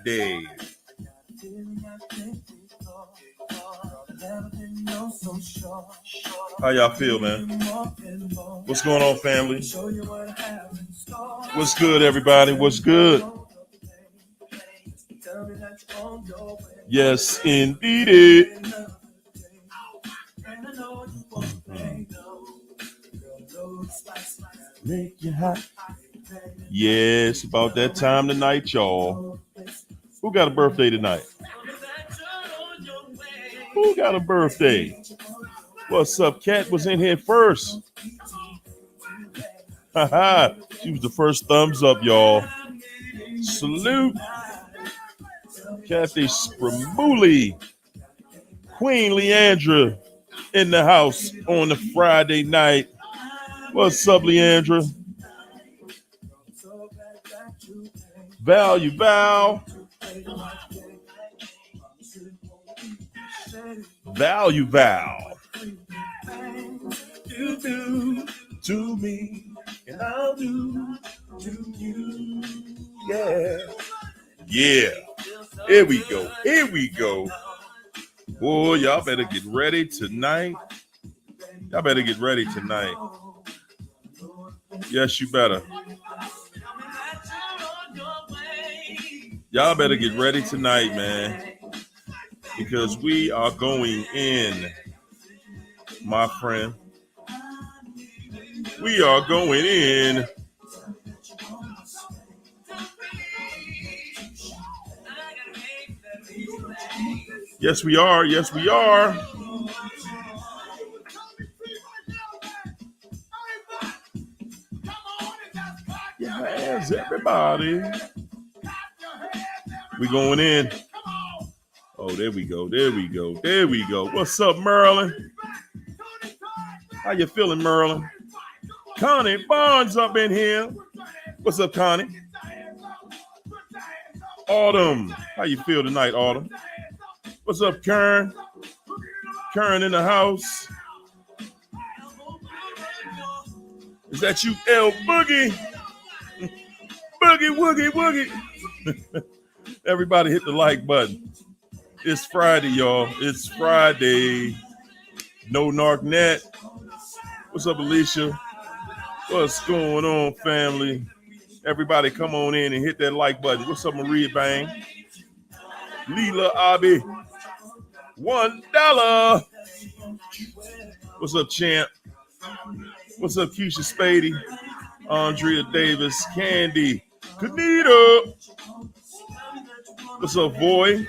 Day. How y'all feel, man? What's going on, family? What's good, everybody? What's good? Yes, indeed. Make you hot. Yes, about that time tonight, y'all. Who got a birthday tonight? Who got a birthday? What's up, Kat? Was in here first. Haha. She was the first thumbs up, y'all. Salute. Kathy Spramuli. Queen Leandra in the house on the Friday night. What's up, Leandra? Val. You do to me, and I'll do to you. Yeah. Here we go. Boy, y'all better get ready tonight. Yes, you better. Y'all better get ready tonight, man. Because we are going in, my friend. We are going in. Yes, we are. Your hands, everybody. We going in. Oh, there we go. What's up, Merlin? How you feeling, Merlin? Connie Barnes up in here. What's up, Connie? Autumn. How you feel tonight, Autumn? What's up, Kern? Kern in the house. Is that you, L Boogie? Boogie. Everybody hit the like button. It's Friday, y'all. It's Friday. No Narcnet. What's up, Alicia? What's going on, family? Everybody come on in and hit that like button. What's up, Maria Bang? Leela Abi. $1. What's up, Champ? What's up, Keisha Spady? Andrea Davis. Candy. Kanita. What's up, Boy?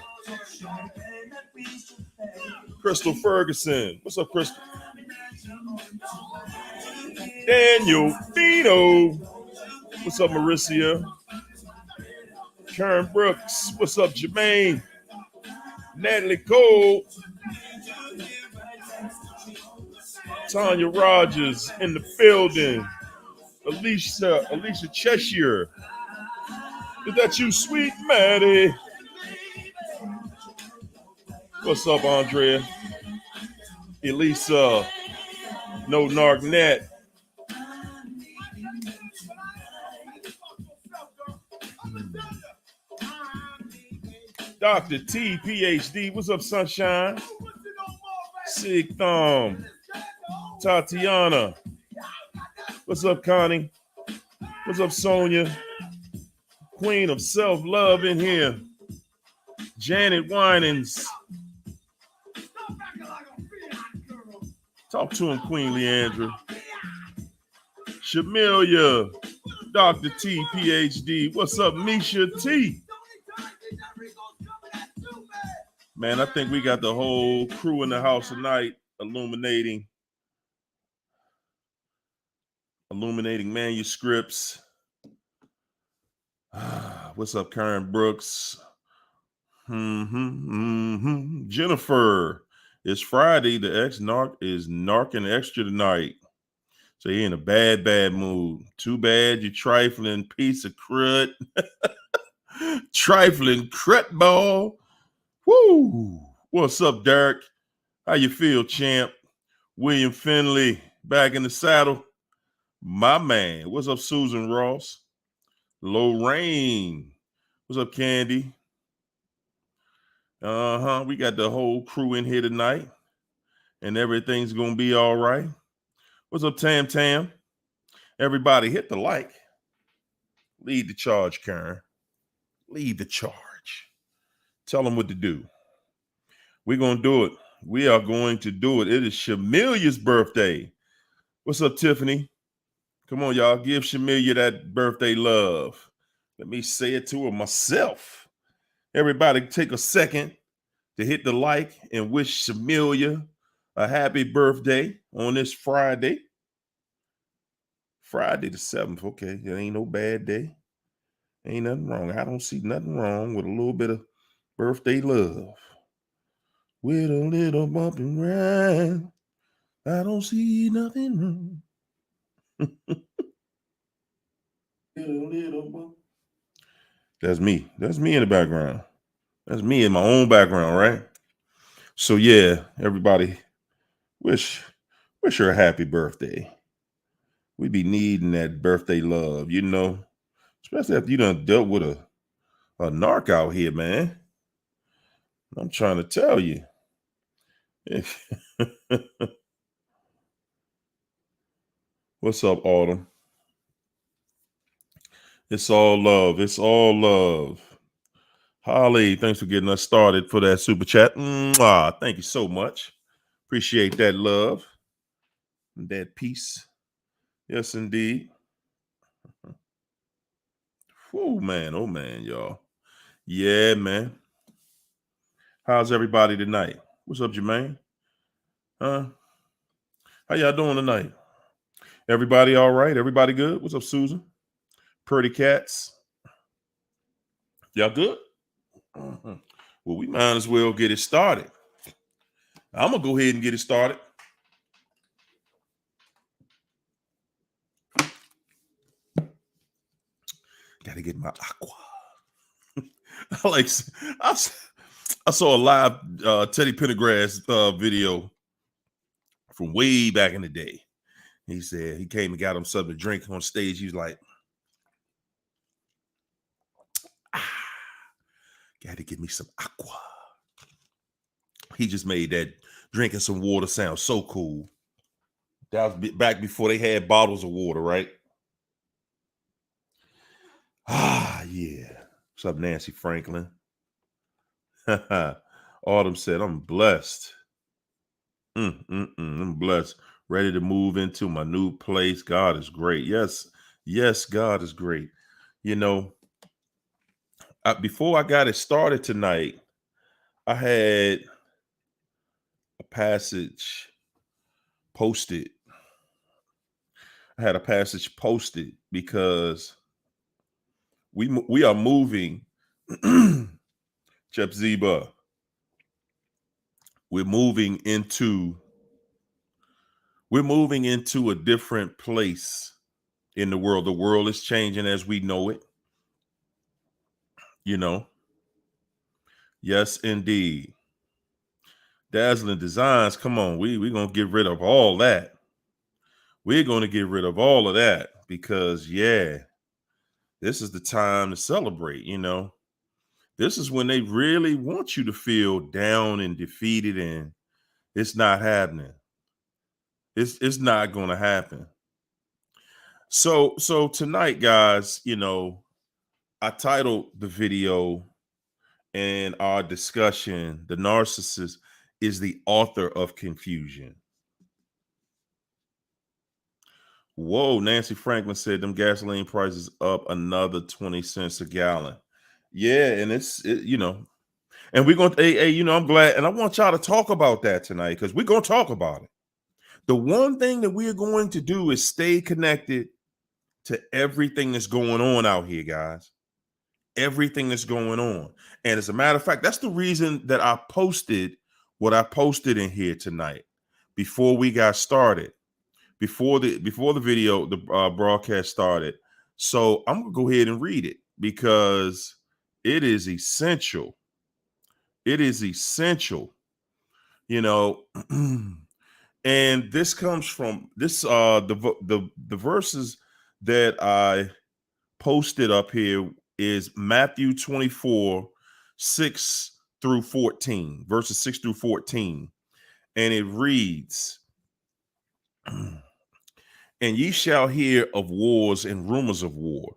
Crystal Ferguson. What's up, Crystal? Daniel Dino. What's up, Maricia? Karen Brooks. What's up, Jermaine? Natalie Cole. Tanya Rogers in the building. Alicia Cheshire. Is that you, sweet Maddie? What's up, Andrea? Elisa. No Narcnet. Dr. T, PhD. What's up, Sunshine? Sig Thumb. Tatiana. What's up, Connie? What's up, Sonia? Queen of Self-Love in here. Janet Winans. Talk to him, Queen Leandra. Shamilia. Dr. T, PhD. What's up, Misha T? Man, I think we got the whole crew in the house tonight illuminating manuscripts. What's up, Karen Brooks? Jennifer. It's Friday. The ex-narc is narking extra tonight. So you're in a bad mood. Too bad, you trifling piece of crud. Trifling crut ball. Woo! What's up, Derek? How you feel, champ? William Finley, back in the saddle. My man. What's up, Susan Ross? Lorraine. What's up, Candy? We got the whole crew in here tonight, and everything's gonna be all right. What's up, Tam Tam? Everybody, hit the like. Lead the charge, Karen. Lead the charge. Tell them what to do. We're gonna do it. We are going to do it. It is Shamilia's birthday. What's up, Tiffany? Come on, y'all. Give Shamilia that birthday love. Let me say it to her myself. Everybody, take a second to hit the like and wish Shamilia a happy birthday on this Friday. Friday the 7th. Okay, it ain't no bad day. Ain't nothing wrong. I don't see nothing wrong with a little bit of birthday love. With a little bump and ride, I don't see nothing wrong. With a little bump. That's me. That's me in the background. That's me in my own background, right? So yeah, everybody, wish her a happy birthday. We be needing that birthday love, you know, especially after you done dealt with a narc out here, man. I'm trying to tell you. What's up, Autumn? It's all love. It's all love. Holly, thanks for getting us started for that super chat. Mwah, thank you so much. Appreciate that love and that peace. Yes, indeed. Oh man, y'all. Yeah, man. How's everybody tonight? What's up, Jermaine? Huh? How y'all doing tonight? Everybody all right? Everybody good? What's up, Susan? Pretty cats. Y'all good? Mhm. Well, we might as well get it started. I'm gonna go ahead and get it started. Gotta get my aqua. I saw a live Teddy Pendergrass video from way back in the day. He said he came and got him something to drink on stage. He was like, gotta get me some aqua. He just made that drinking some water sound so cool. That was back before they had bottles of water, right? Yeah. What's up, Nancy Franklin? Autumn said, I'm blessed. I'm blessed. Ready to move into my new place. God is great. Yes, God is great. You know, before I got it started tonight, I had a passage posted. Because we are moving. Chep Zeba. We're moving into a different place in the world. The world is changing as we know it. You know. Yes, indeed. Dazzling Designs. Come on, we're gonna get rid of all that. We're gonna get rid of all of that because this is the time to celebrate, you know. This is when they really want you to feel down and defeated, and it's not happening. It's not gonna happen. So tonight, guys, you know, I titled the video and our discussion, "The Narcissist is the author of confusion." Whoa, Nancy Franklin said them gasoline prices up another 20 cents a gallon. Yeah, and you know, and we're going to, hey, you know, I'm glad, and I want y'all to talk about that tonight because we're going to talk about it. The one thing that we're going to do is stay connected to everything that's going on out here, guys. Everything that's going on. And as a matter of fact, that's the reason that I posted what I posted in here tonight before we got started, before the video, the broadcast started. So I'm gonna go ahead and read it because it is essential. It is essential, you know. And this comes from this the verses that I posted up here is Matthew 24, 6 through 14, verses 6 through 14. And it reads, and ye shall hear of wars and rumors of war.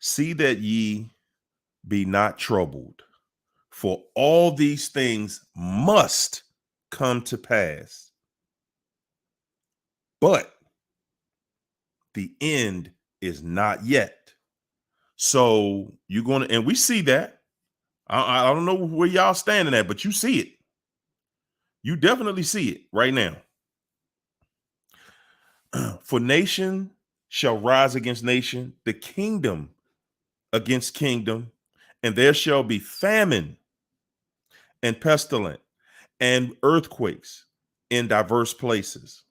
See that ye be not troubled, for all these things must come to pass. But the end is not yet. So you're going to, and we see that. I don't know where y'all standing at, but you see it. You definitely see it right now. For nation shall rise against nation, the kingdom against kingdom, and there shall be famine and pestilence and earthquakes in diverse places.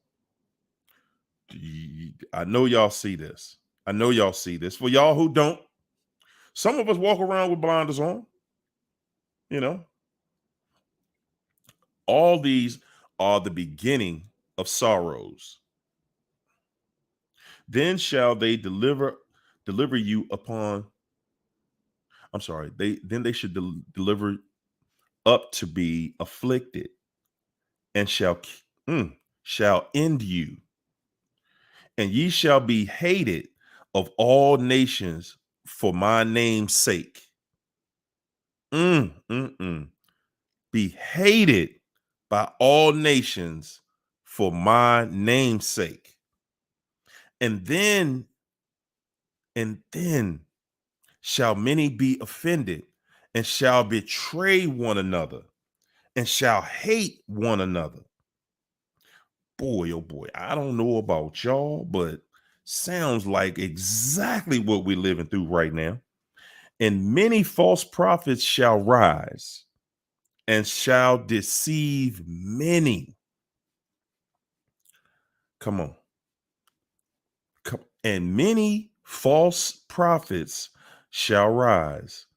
I know y'all see this. I know y'all see this. For y'all who don't, some of us walk around with blinders on, you know. All these are the beginning of sorrows. Then shall they deliver you upon, I'm sorry, they should deliver up to be afflicted and shall end you. And ye shall be hated of all nations for my name's sake. Be hated by all nations for my name's sake. And then shall many be offended and shall betray one another and shall hate one another. Boy, oh boy, I don't know about y'all, but sounds like exactly what we're living through right now. And many false prophets shall rise and shall deceive many. Come on. And many false prophets shall rise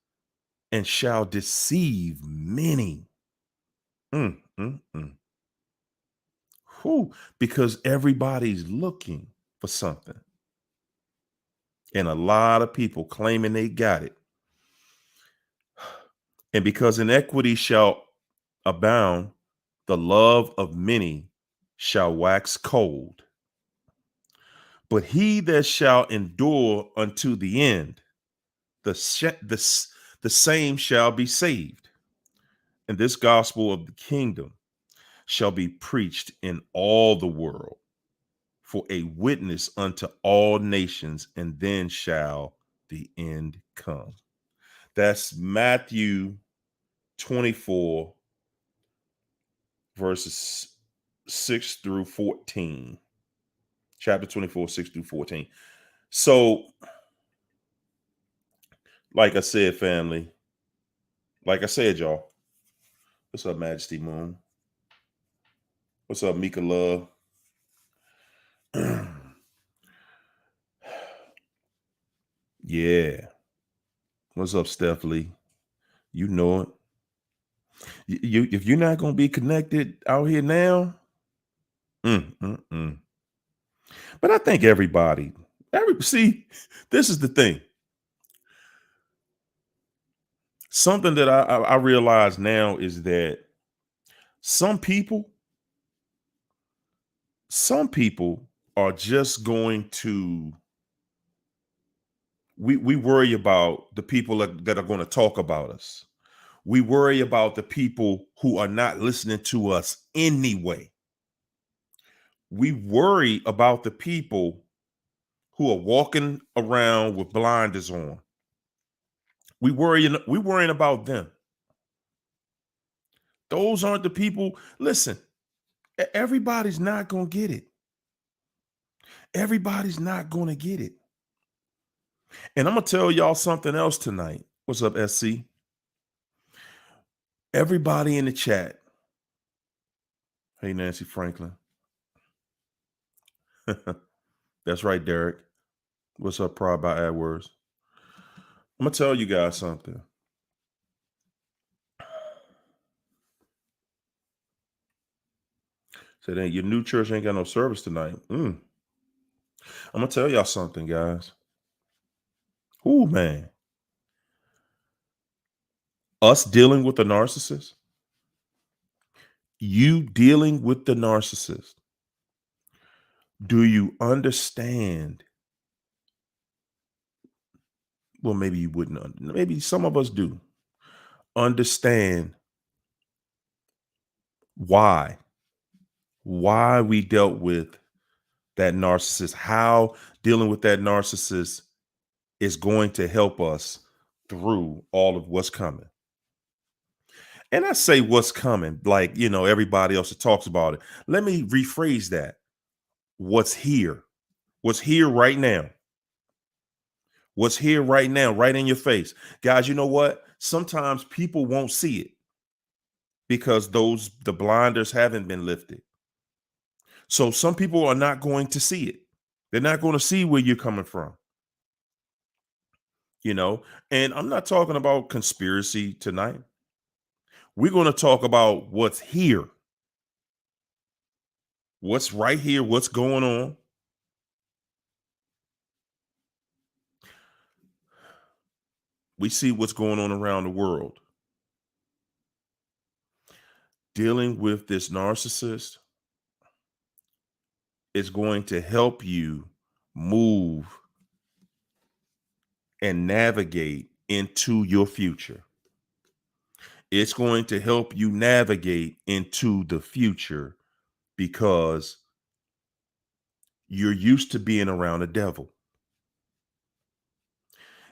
and shall deceive many. Because everybody's looking for something. And a lot of people claiming they got it. And because inequity shall abound, the love of many shall wax cold. But he that shall endure unto the end, the same shall be saved. And this gospel of the kingdom shall be preached in all the world for a witness unto all nations, and then shall the end come. That's Matthew 24, verses 6 through 14. Chapter 24, 6 through 14. So, like I said, family, like I said, y'all, what's up, Majesty Moon? What's up, Mika Love? Yeah. What's up, Steph Lee? You know it. You if you're not gonna be connected out here now, but I think see, this is the thing. Something that I realize now is that some people are just going to, we worry about the people that are going to talk about us. We worry about the people who are not listening to us anyway. We worry about the people who are walking around with blinders on. We worrying about them. Those aren't the people. Listen, everybody's not going to get it. Everybody's not going to get it. And I'm going to tell y'all something else tonight. What's up, SC? Everybody in the chat. Hey, Nancy Franklin. That's right, Derek. What's up, Pride by AdWords? I'm going to tell you guys something. Said, hey, your new church ain't got no service tonight. I'm going to tell y'all something, guys. Ooh, man. Us dealing with the narcissist, you dealing with the narcissist, do you understand? Well, maybe you wouldn't. Maybe some of us do understand why we dealt with that narcissist, how dealing with that narcissist is going to help us through all of what's coming. And I say what's coming, like, everybody else that talks about it. Let me rephrase that. What's here? What's here right now? What's here right now, right in your face? Guys, you know what? Sometimes people won't see it because the blinders haven't been lifted. So some people are not going to see it. They're not going to see where you're coming from. And I'm not talking about conspiracy tonight. We're going to talk about what's here. What's right here, what's going on. We see what's going on around the world. Dealing with this narcissist is going to help you move and navigate into your future. It's going to help you navigate into the future because you're used to being around a devil.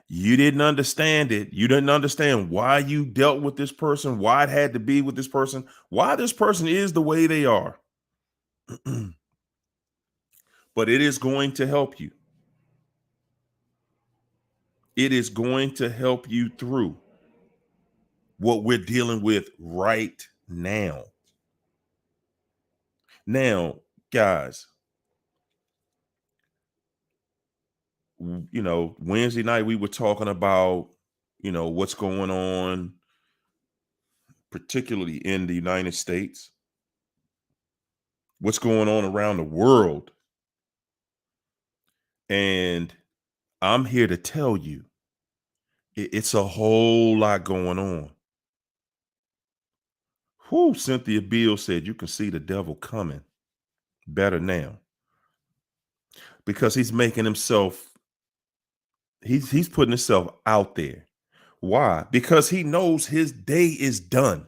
You didn't understand it. You didn't understand why you dealt with this person, why it had to be with this person, why this person is the way they are. But it is going to help you. It is going to help you through what we're dealing with right now. Now, guys, Wednesday night we were talking about, what's going on, particularly in the United States, what's going on around the world. And I'm here to tell you, it's a whole lot going on. Who Cynthia Beale said you can see the devil coming better now because he's making himself, he's putting himself out there. Why? Because he knows his day is done.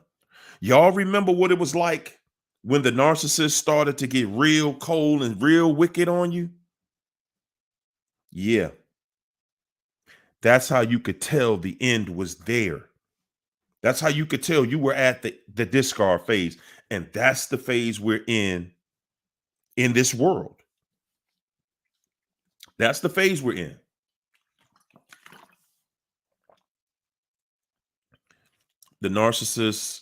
Y'all remember what it was like when the narcissist started to get real cold and real wicked on you? Yeah. That's how you could tell the end was there. That's how you could tell you were at the discard phase. And that's the phase we're in this world. That's the phase we're in. The narcissist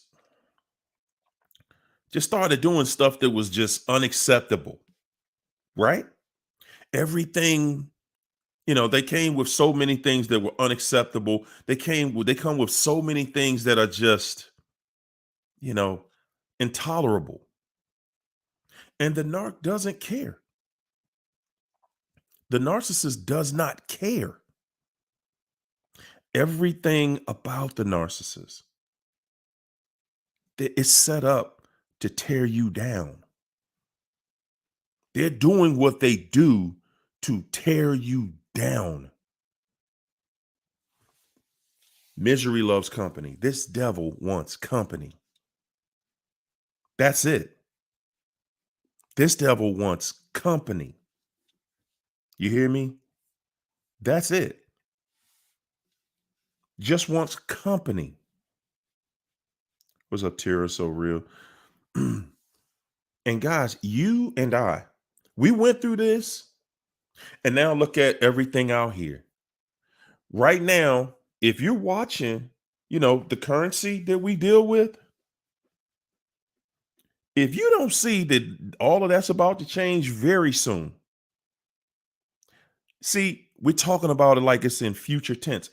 just started doing stuff that was just unacceptable, right? Everything, they came with so many things that were unacceptable. They come with so many things that are just, intolerable. And the narc doesn't care. The narcissist does not care. Everything about the narcissist is set up to tear you down. They're doing what they do to tear you down. Misery loves company. This devil wants company. That's it. This devil wants company. You hear me? That's it. Just wants company. What's up, Tara? So real. And guys, you and I, we went through this, and now look at everything out here. Right now, if you're watching, the currency that we deal with, if you don't see that all of that's about to change very soon. See, we're talking about it like it's in future tense.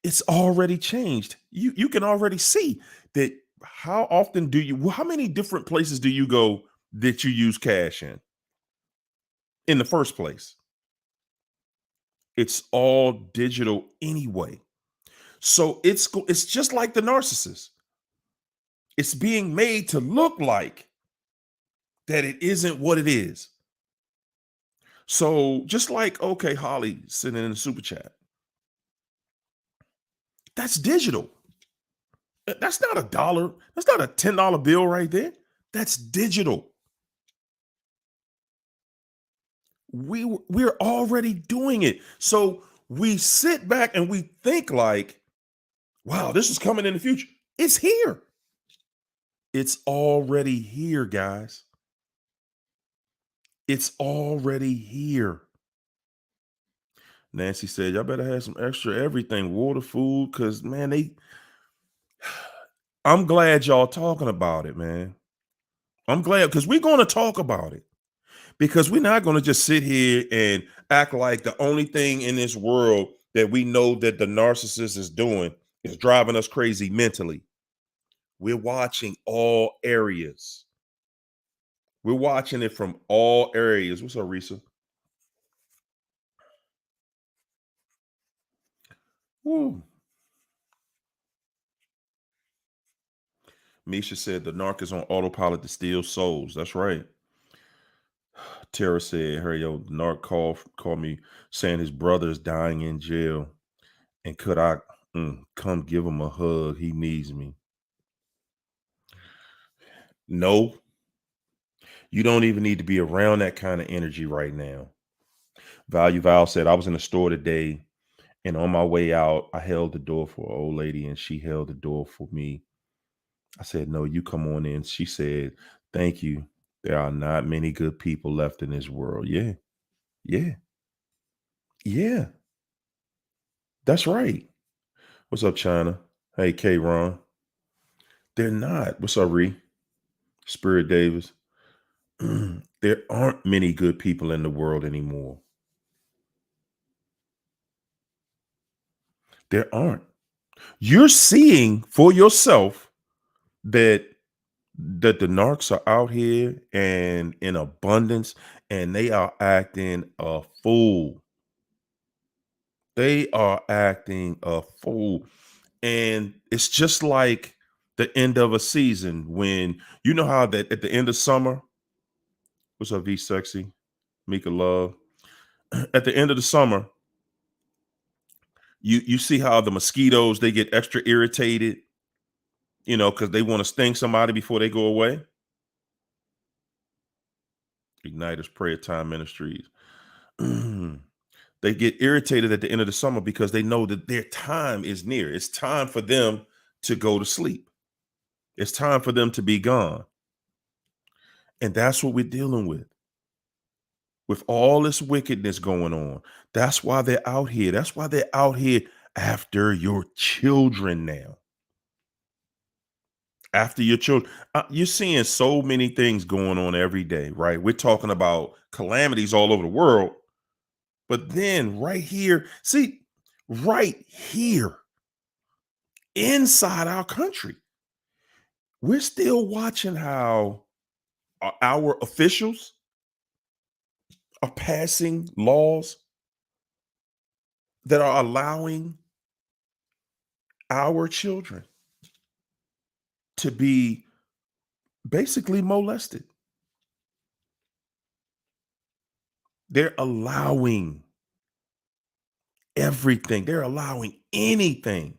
It's already changed. You can already see that. How many different places do you go that you use cash in the first place? It's all digital anyway. So it's just like the narcissist. It's being made to look like that it isn't what it is. So just like, okay, Holly sitting in the super chat, that's digital. That's not $1. That's not a $10 bill right there. That's digital. We're already doing it. So we sit back and we think like, wow, this is coming in the future. It's here. It's already here, guys. It's already here. Nancy said, y'all better have some extra everything, water, food, because man, I'm glad y'all talking about it, man. I'm glad because we're going to talk about it. Because we're not going to just sit here and act like the only thing in this world that we know that the narcissist is doing is driving us crazy mentally. We're watching all areas. We're watching it from all areas. What's up, Risa? Woo. Misha said the narc is on autopilot to steal souls. That's right. Tara said, "Hey, yo, the narc called me saying his brother is dying in jail, and could I come give him a hug? He needs me." No, you don't even need to be around that kind of energy right now. Value Val said, I was in the store today, and on my way out, I held the door for an old lady, and she held the door for me. I said, no, you come on in. She said, thank you. There are not many good people left in this world. Yeah, yeah, yeah. That's right. What's up, China? Hey, K Ron. They're not. What's up, Ree? Spirit Davis. There aren't many good people in the world anymore. There aren't. You're seeing for yourself that the narcs are out here and in abundance, and they are acting a fool. They are acting a fool. And it's just like the end of a season when you know how that at the end of summer, what's up, V Sexy, Mika Love? At the end of the summer, you see how the mosquitoes they get extra irritated, because they want to sting somebody before they go away. Igniters Prayer Time Ministries. They get irritated at the end of the summer because they know that their time is near. It's time for them to go to sleep. It's time for them to be gone. And that's what we're dealing with all this wickedness going on. That's why they're out here. That's why they're out here after your children now. After your children. You're seeing so many things going on every day, right? We're talking about calamities all over the world. But then right here, see, right here inside our country, we're still watching how our officials are passing laws that are allowing our children to be basically molested. They're allowing everything. They're allowing anything.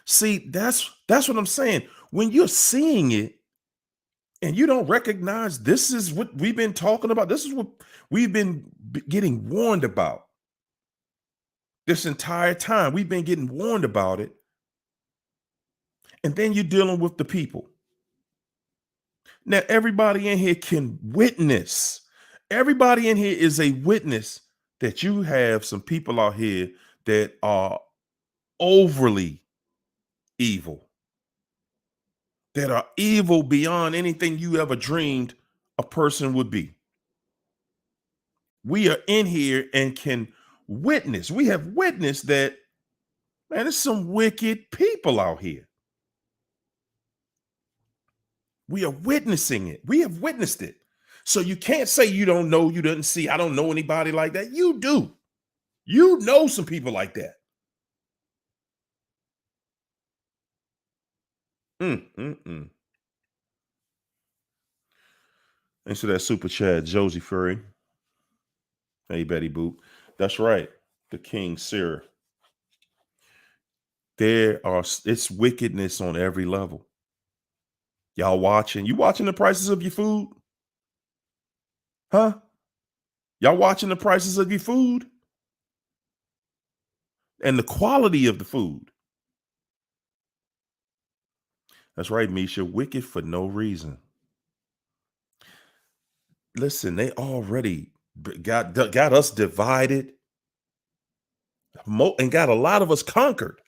See, that's what I'm saying. When you're seeing it and you don't recognize this is what we've been talking about, this is what we've been getting warned about. This entire time we've been getting warned about it. And then you're dealing with the people. Now, everybody in here can witness. Everybody in here is a witness that you have some people out here that are overly evil, that are evil beyond anything you ever dreamed a person would be. We are in here and can witness. We have witnessed that, man, there's some wicked people out here. We are witnessing it. We have witnessed it. So you can't say you don't know, you didn't see. I don't know anybody like that. You do. You know some people like that. Mm, mm, mm. Thanks for that super chat, Josie Furry. Hey, Betty Boop. That's right. The King Sir. It's wickedness on every level. Y'all watching? You watching the prices of your food? Huh? Y'all watching the prices of your food and the quality of the food? That's right, Misha. Wicked for no reason. Listen, they already got us divided and got a lot of us conquered.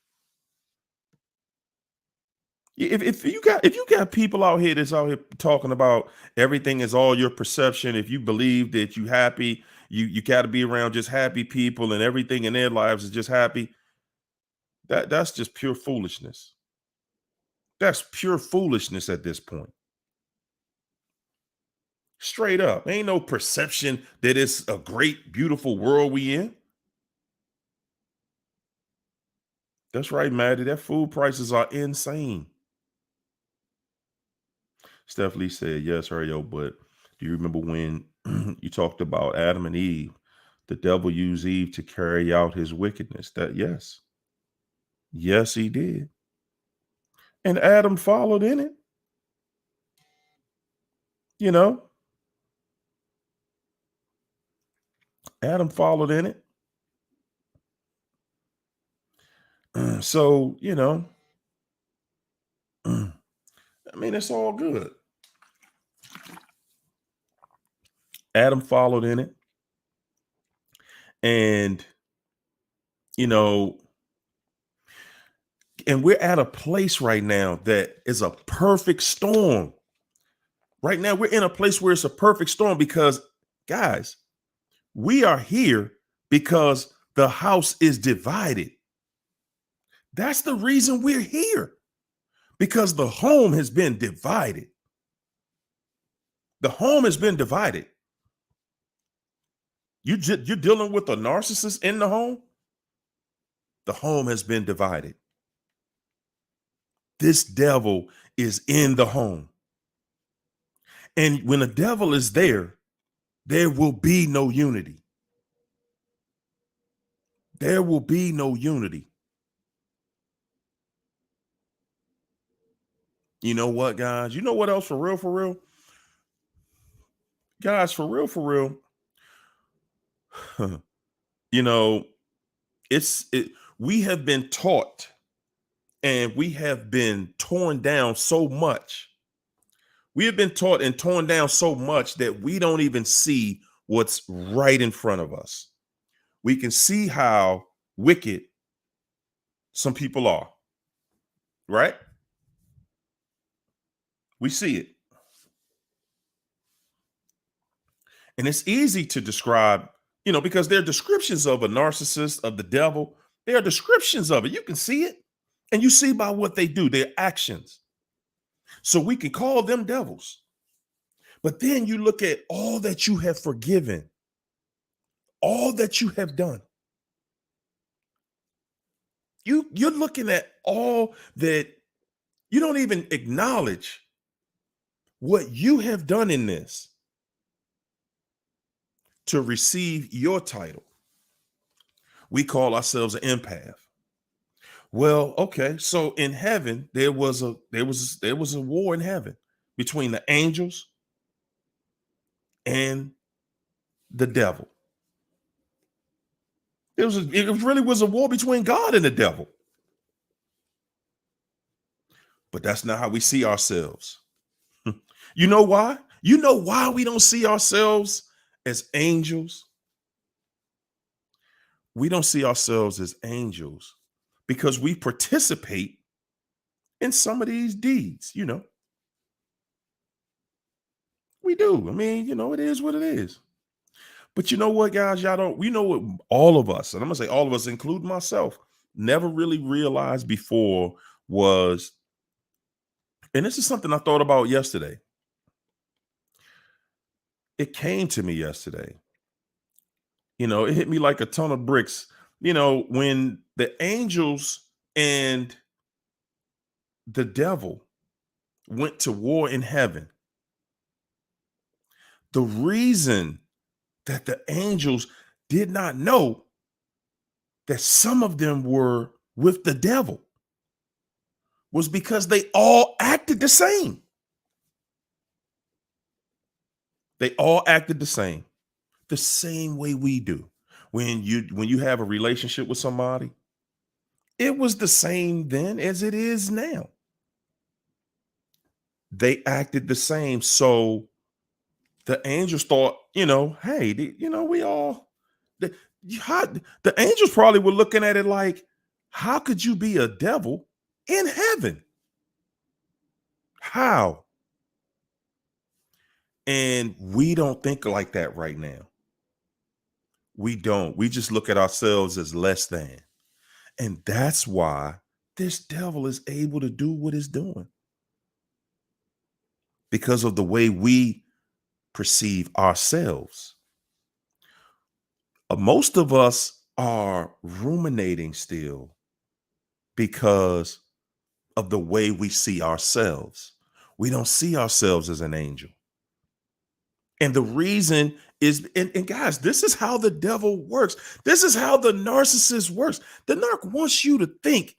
If you got people out here that's out here talking about everything is all your perception, if you believe that you happy, you got to be around just happy people and everything in their lives is just happy, that's just pure foolishness. That's pure foolishness at this point. Straight up. Ain't no perception that it's a great, beautiful world we in. That's right, Maddie. That food prices are insane. Steph Lee said, yes, Ariel, but do you remember when you talked about Adam and Eve? The devil used Eve to carry out his wickedness. That yes. Yes, he did. And Adam followed in it. You know, Adam followed in it. So, I mean, it's all good. Adam followed in it. And, you know, and we're at a place right now that is a perfect storm. Right now, we're in a place where it's a perfect storm because, guys, we are here because the house is divided. That's the reason we're here, because the home has been divided. The home has been divided. You're dealing with a narcissist in the home. The home has been divided. This devil is in the home. And when the devil is there will be no unity. There will be no unity. You know what, guys? You know what else for real, for real? Guys, for real, you know, we have been taught and we have been torn down so much. We have been taught and torn down so much that we don't even see what's right in front of us. We can see how wicked some people are, right? We see it. And it's easy to describe, because there are descriptions of a narcissist, of the devil. There are descriptions of it. You can see it. And you see by what they do, their actions. So we can call them devils. But then you look at all that you have forgiven, all that you have done. You're looking at all that you don't even acknowledge what you have done in this to receive your title. We call ourselves an empath. Well, okay, so in heaven there was a war in heaven between the angels and the devil. It really was a war between God and the devil. But that's not how we see ourselves. You know why? You know why we don't see ourselves as angels? We don't see ourselves as angels because we participate in some of these deeds, We do. I mean, it is what it is. But you know what, guys? We know what all of us, and I'm going to say all of us, including myself, never really realized before was, and this is something I thought about yesterday. It came to me yesterday. It hit me like a ton of bricks. When the angels and the devil went to war in heaven. The reason that the angels did not know that some of them were with the devil was because they all acted the same. They all acted the same way we do. When you have a relationship with somebody, it was the same then as it is now. They acted the same. So the angels thought, hey, we all, the, the angels probably were looking at it like, how could you be a devil in heaven? How? And we don't think like that right now. We don't. We just look at ourselves as less than. And that's why this devil is able to do what he's doing. Because of the way we perceive ourselves. Most of us are ruminating still because of the way we see ourselves. We don't see ourselves as an angel. And the reason is, and guys, this is how the devil works. This is how the narcissist works. The narc wants you to think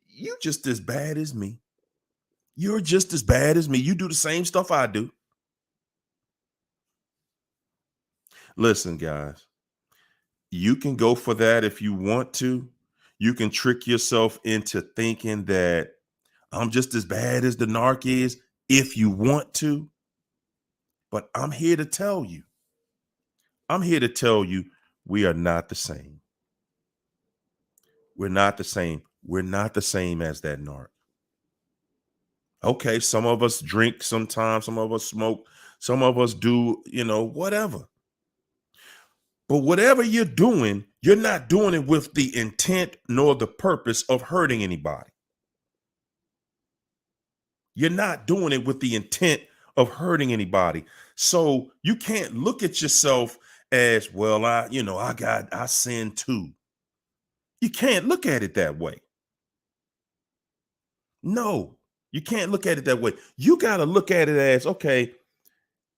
you're just as bad as me. You're just as bad as me. You do the same stuff I do. Listen, guys, you can go for that if you want to. You can trick yourself into thinking that I'm just as bad as the narc is if you want to. But I'm here to tell you, we are not the same. We're not the same. We're not the same as that narc. Okay, some of us drink sometimes, some of us smoke, some of us do, whatever. But whatever you're doing, you're not doing it with the intent nor the purpose of hurting anybody. You're not doing it with the intent of hurting anybody. So you can't look at yourself as, well, I sin too. You can't look at it that way. No, you can't look at it that way. You got to look at it as, okay,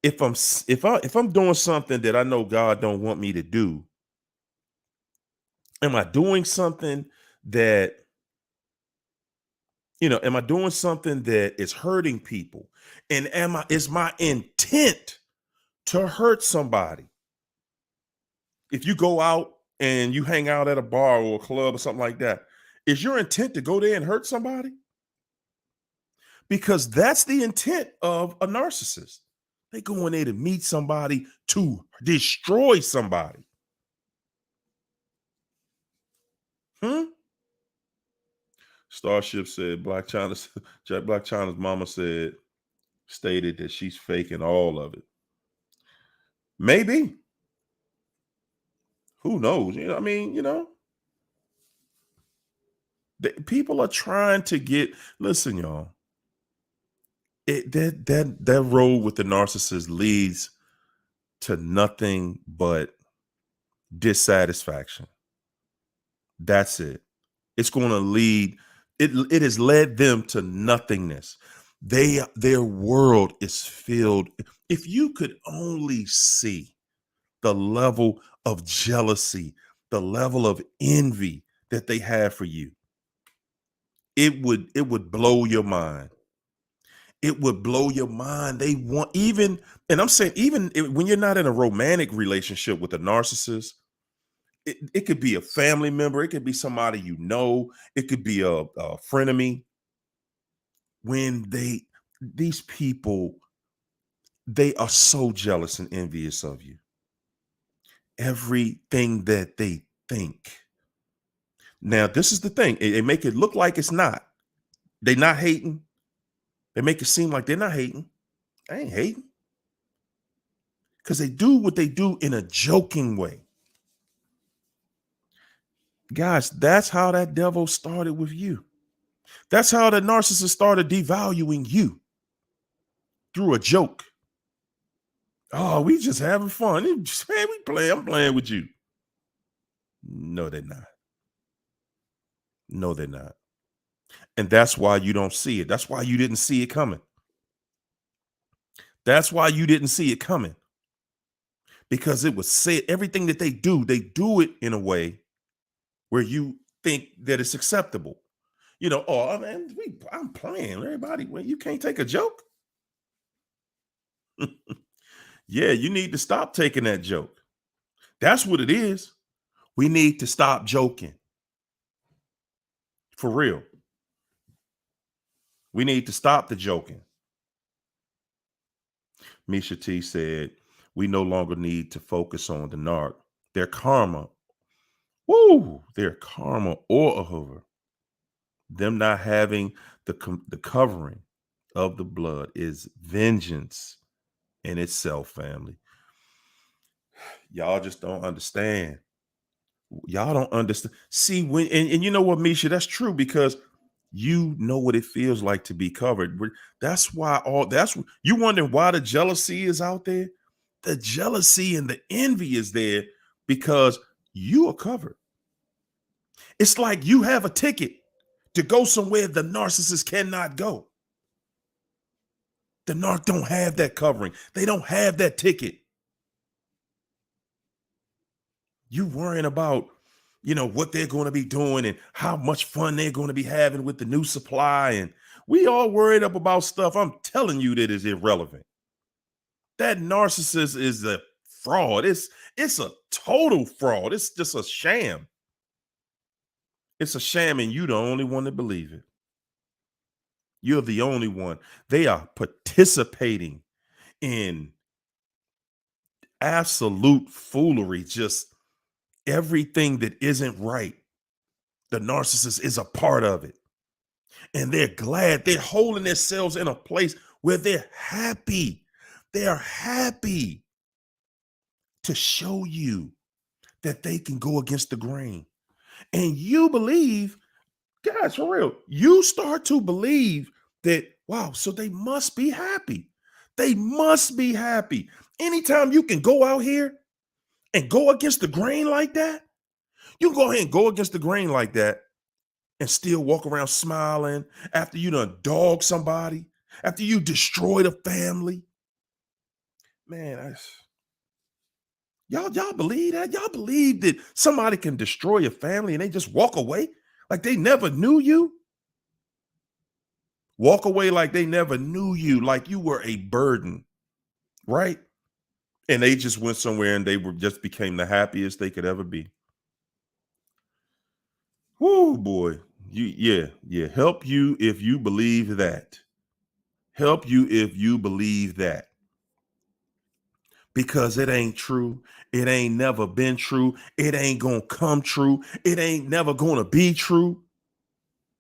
if I'm doing something that I know God don't want me to do, am I doing something that is hurting people? And is my intent to hurt somebody? If you go out and you hang out at a bar or a club or something like that, is your intent to go there and hurt somebody? Because that's the intent of a narcissist. They go in there to meet somebody to destroy somebody. Starship said Black China's mama stated that she's faking all of it. Maybe. Who knows? People are trying to listen, y'all. That road with the narcissist leads to nothing but dissatisfaction. That's it. It's going to lead. It has led them to nothingness. Their world is filled. If you could only see the level of jealousy, the level of envy that they have for you, it would blow your mind. It would blow your mind. They want and I'm saying when you're not in a romantic relationship with a narcissist, it could be a family member, it could be somebody you know, it could be a frenemy. When these people, they are so jealous and envious of you. Everything that they think. Now, this is the thing. They make it look like it's not. They're not hating. They make it seem like they're not hating. I ain't hating. Because they do what they do in a joking way. Guys, that's how that devil started with you. That's how the narcissist started devaluing you. Through a joke. Oh, we just having fun. Man, I'm playing with you. No, they're not. No, they're not. And that's why you don't see it. That's why you didn't see it coming. That's why you didn't see it coming. Because it was said, everything that they do it in a way where you think that it's acceptable. You know, oh man, I'm playing. Everybody, well, you can't take a joke. Yeah, you need to stop taking that joke. That's what it is. We need to stop joking. For real. We need to stop the joking. Misha T said, we no longer need to focus on the narc. Their karma, their karma or a hoover. Them not having the covering of the blood is vengeance in itself, family. Y'all just don't understand. Y'all don't understand. See, when and you know what, Misha, that's true because you know what it feels like to be covered. That's why you wondering why the jealousy is out there. The jealousy and the envy is there because you are covered. It's like you have a ticket to go somewhere the narcissist cannot go. The narc don't have that covering. They don't have that ticket. You worrying about, what they're going to be doing and how much fun they're going to be having with the new supply. And we all worried up about stuff. I'm telling you that is irrelevant. That narcissist is a fraud. It's a total fraud. It's just a sham. It's a sham, and you're the only one to believe it. You're the only one. They are participating in absolute foolery, just everything that isn't right. The narcissist is a part of it. And they're glad they're holding themselves in a place where they're happy. They're happy to show you that they can go against the grain. And you believe, guys, for real, you start to believe that, wow, so they must be happy. They must be happy. Anytime you can go out here and go against the grain like that, you can go ahead and go against the grain like that and still walk around smiling after you done dog somebody, after you destroyed a family. Man, y'all believe that? Y'all believe that somebody can destroy a family and they just walk away like they never knew you? Walk away like they never knew you, like you were a burden, right? And they just went somewhere and they just became the happiest they could ever be. Whoo, boy. Yeah. Help you if you believe that. Help you if you believe that. Because it ain't true. It ain't never been true. It ain't gonna come true. It ain't never gonna be true.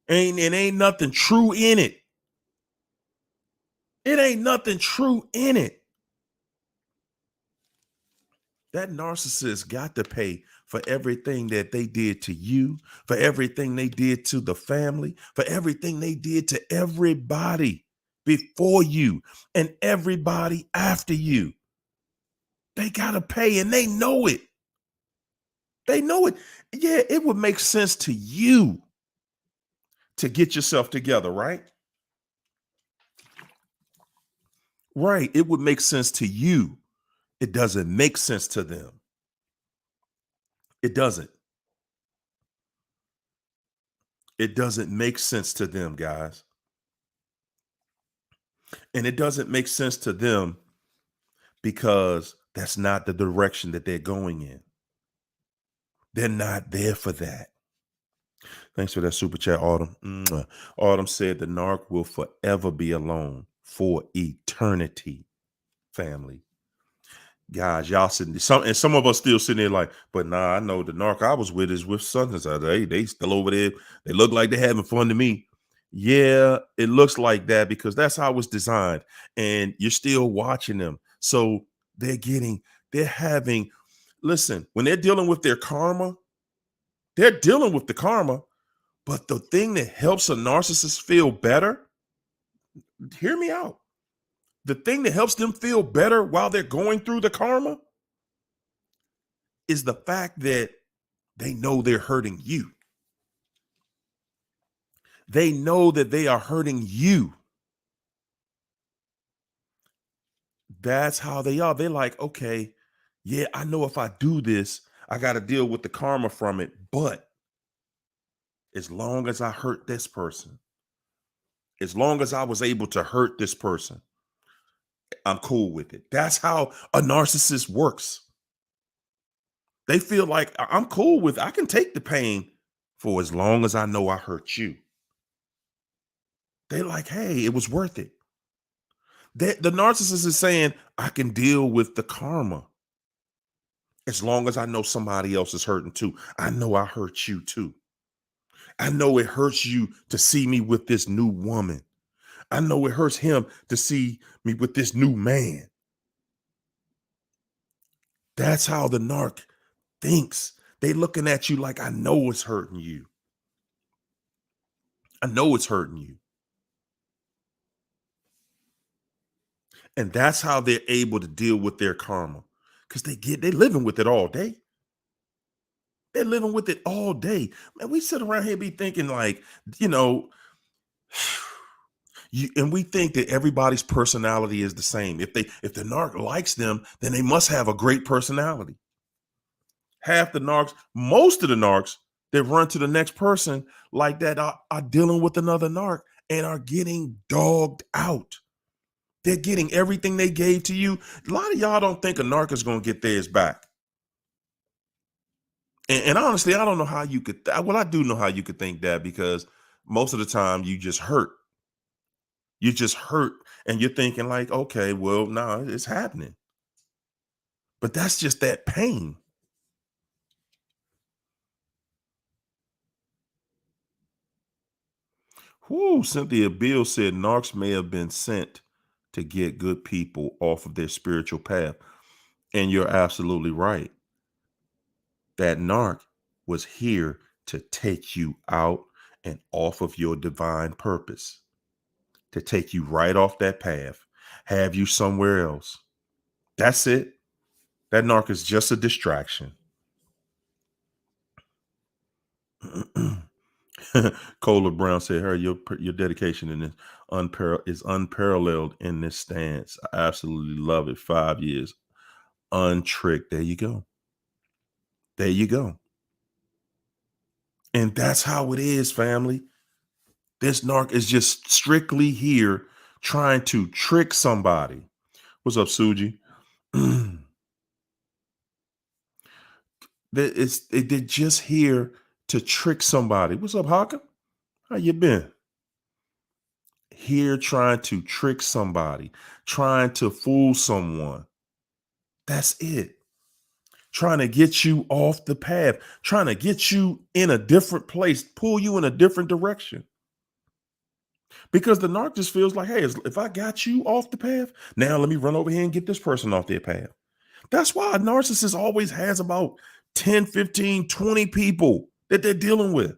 Ain't nothing true in it. It ain't nothing true in it. That narcissist got to pay for everything that they did to you, for everything they did to the family, for everything they did to everybody before you and everybody after you. They got to pay and they know it. They know it. Yeah, it would make sense to you to get yourself together, right? Right. It would make sense to you. It doesn't make sense to them. It doesn't. It doesn't make sense to them, guys. And it doesn't make sense to them because that's not the direction that they're going in. They're not there for that. Thanks for that super chat, Autumn. Mwah. Autumn said the narc will forever be alone for eternity, family. Guys, y'all sitting some of us still sitting there like, but nah, I know the narc I was with is with sons. They still over there. They look like they're having fun to me. Yeah, it looks like that because that's how it's designed. And you're still watching them. So they're having, listen, when they're dealing with their karma, they're dealing with the karma. But the thing that helps a narcissist feel better, hear me out. The thing that helps them feel better while they're going through the karma is the fact that they know they're hurting you. They know that they are hurting you. That's how they are. They're like, okay, yeah, I know if I do this, I got to deal with the karma from it. But as long as I hurt this person, as long as I was able to hurt this person, I'm cool with it. That's how a narcissist works. They feel like I'm cool with, I can take the pain for as long as I know I hurt you. They like, hey, it was worth it. The narcissist is saying, I can deal with the karma as long as I know somebody else is hurting too. I know I hurt you too. I know it hurts you to see me with this new woman. I know it hurts him to see me with this new man. That's how the narc thinks. They looking at you like, I know it's hurting you. I know it's hurting you. And that's how they're able to deal with their karma. Because they living with it all day. They're living with it all day. Man, we sit around here be thinking like, you know, and we think that everybody's personality is the same. If the narc likes them, then they must have a great personality. Half the narcs, most of the narcs that run to the next person like that are dealing with another narc and are getting dogged out. They're getting everything they gave to you. A lot of y'all don't think a narc is going to get theirs back. And honestly, I don't know how you could. Well, I do know how you could think that, because most of the time you just hurt. You just hurt, and you're thinking like, okay, well, no, it's happening. But that's just that pain. Whoo, Cynthia Bill said narcs may have been sent to get good people off of their spiritual path. And you're absolutely right. That narc was here to take you out and off of your divine purpose, to take you right off that path, have you somewhere else. That's it. That narc is just a distraction. Cola Brown said, "Her, your dedication in this is unparalleled in this stance. I absolutely love it. 5 years untricked. There you go. There you go. And that's how it is, family. This narc is just strictly here trying to trick somebody. What's up, Suji? They're just here to trick somebody. What's up, Hawker? How you been? Here trying to trick somebody, trying to fool someone. That's it. Trying to get you off the path, trying to get you in a different place, pull you in a different direction. Because the narc just feels like, hey, if I got you off the path, now let me run over here and get this person off their path. That's why a narcissist always has about 10, 15, 20 people that they're dealing with.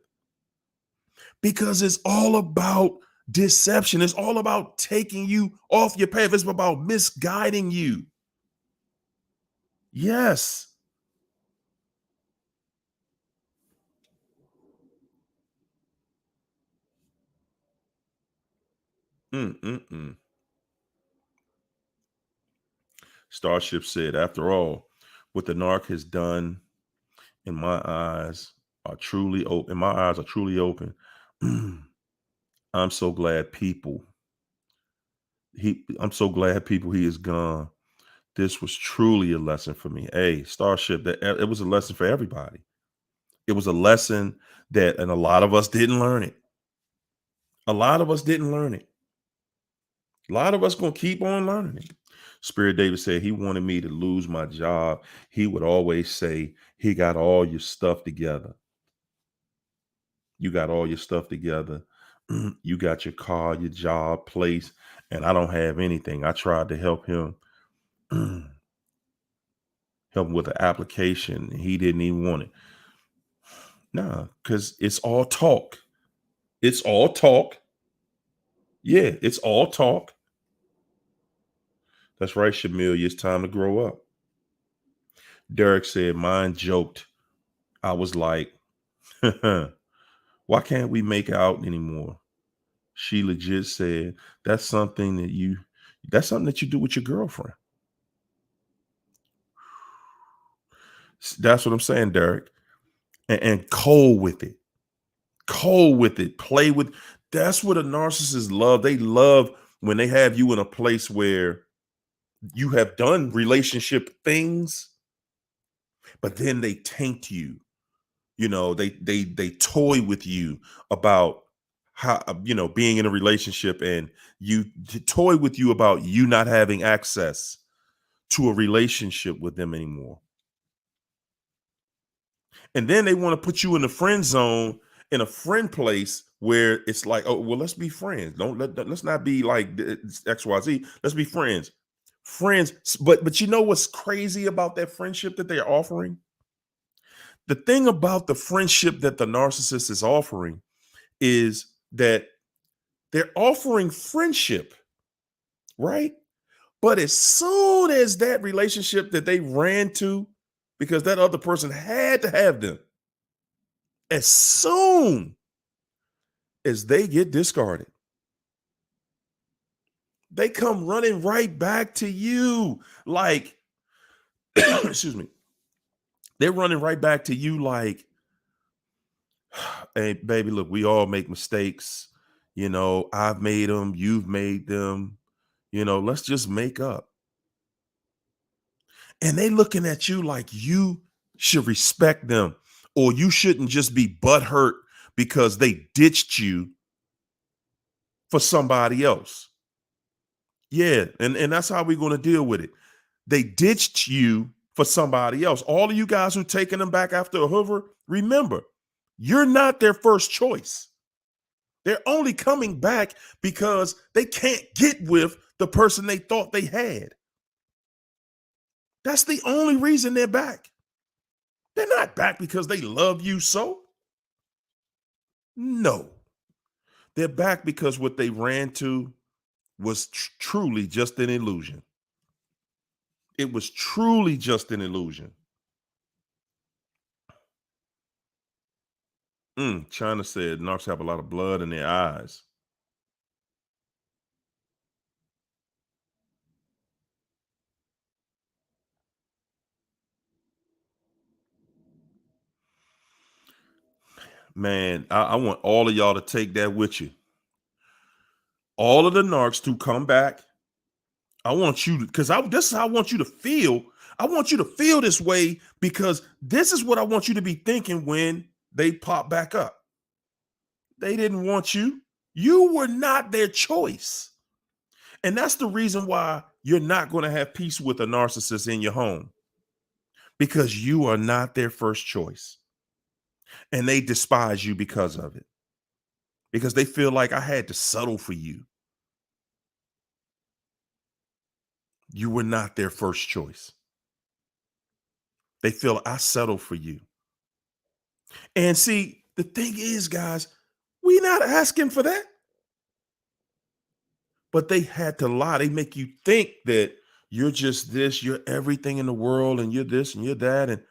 Because it's all about deception. It's all about taking you off your path. It's about misguiding you. Yes. Mm-mm-mm. Starship said, after all, what the narc has done in my eyes are truly open. In my eyes are truly open. I'm so glad I'm so glad people he is gone. This was truly a lesson for me. Hey, Starship, that it was a lesson for everybody. It was a lesson and a lot of us didn't learn it. A lot of us didn't learn it. A lot of us gonna keep on learning it. Spirit David said he wanted me to lose my job. He would always say, he got all your stuff together. You got all your stuff together. You got your car, your job, place, and I don't have anything. I tried to help him, help him with the application. He didn't even want it. Nah, because it's all talk. It's all talk. Yeah, it's all talk. That's right, Shamil. It's time to grow up. Derek said, mine joked. I was like, why can't we make out anymore? She legit said, that's something that you do with your girlfriend. That's what I'm saying, Derek. And cold with it. Cold with it. Play with. That's what a narcissist love. They love when they have you in a place where you have done relationship things, but then they taint you. They toy with you about how being in a relationship, and toy with you about you not having access to a relationship with them anymore. And then they want to put you in the friend zone, in a friend place where it's like, oh, well, let's be friends. Let's not be like XYZ. Let's be friends. Friends. But you know what's crazy about that friendship that they're offering? The thing about the friendship that the narcissist is offering is that they're offering friendship, right? But as soon as that relationship that they ran to, because that other person had to have them, as soon as they get discarded, they come running right back to you. Like, excuse me, they're running right back to you like, hey, baby, look, we all make mistakes. I've made them, you've made them. Let's just make up. And they looking at you like you should respect them, or you shouldn't just be butthurt because they ditched you for somebody else. Yeah, and that's how we're going to deal with it. They ditched you for somebody else. All of you guys who taking them back after a hoover, remember, you're not their first choice. They're only coming back because they can't get with the person they thought they had. That's the only reason they're back. They're not back because they love you so. No. They're back because what they ran to was truly just an illusion. It was truly just an illusion. China said narcs have a lot of blood in their eyes. Man, I want all of y'all to take that with you. All of the narcs to come back. I want you to, because this is how I want you to feel. I want you to feel this way because this is what I want you to be thinking when they pop back up. They didn't want you. You were not their choice. And that's the reason why you're not going to have peace with a narcissist in your home, because you are not their first choice. And they despise you because of it, because they feel like I had to settle for you. You were not their first choice. They feel I settled for you. And see, the thing is, guys, we're not asking for that. But they had to lie. They make you think that you're just this, you're everything in the world, and you're this and you're that. And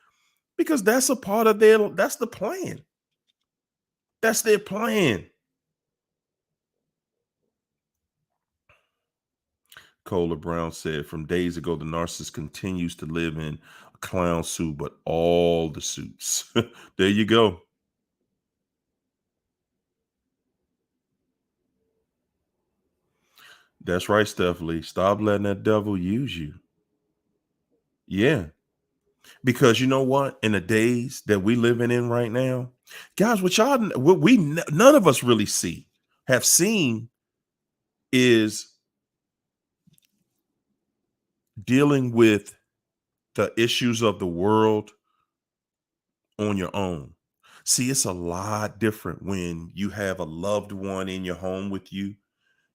because that's a part of that's the plan. That's their plan. Cola Brown said, from days ago, the narcissist continues to live in a clown suit, but all the suits. There you go. That's right, Stephanie. Stop letting that devil use you. Yeah. Because you know what? In the days that we living in right now, guys, what we none of us really have seen is dealing with the issues of the world on your own. See, it's a lot different when you have a loved one in your home with you.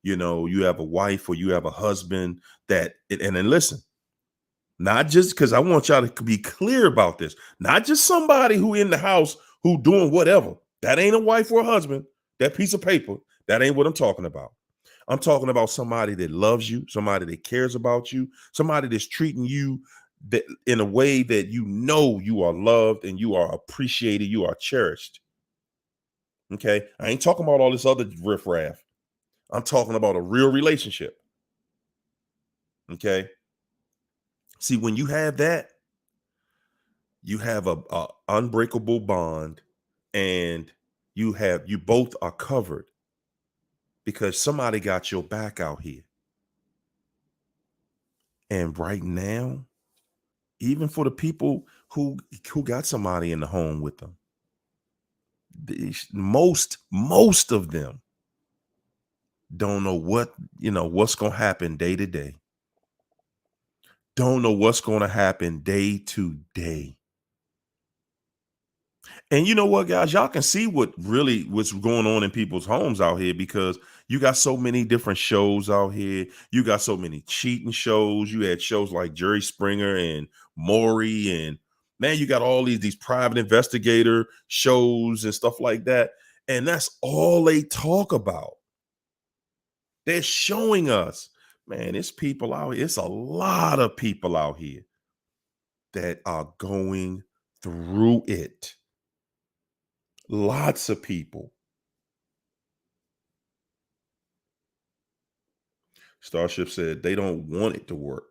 You have a wife or you have a husband and then listen, not just, because I want y'all to be clear about this, not just somebody who in the house who doing whatever. That ain't a wife or a husband. That piece of paper, that ain't what I'm talking about. I'm talking about somebody that loves you, somebody that cares about you, somebody that's treating you that in a way that you are loved and you are appreciated, you are cherished. Okay, I ain't talking about all this other riffraff. I'm talking about a real relationship. Okay. See, when you have that, you have a unbreakable bond, and you both are covered because somebody got your back out here. And right now, even for the people who got somebody in the home with them, most of them don't know what's going to happen day to day. Don't know what's going to happen day to day. And you know what, guys, y'all can see what's going on in people's homes out here, because you got so many different shows out here. You got so many cheating shows. You had shows like Jerry Springer and Maury, and man, you got all these private investigator shows and stuff like that. And that's all they talk about. They're showing us, man, it's people out here. It's a lot of people out here that are going through it. Lots of people. Starship said they don't want it to work.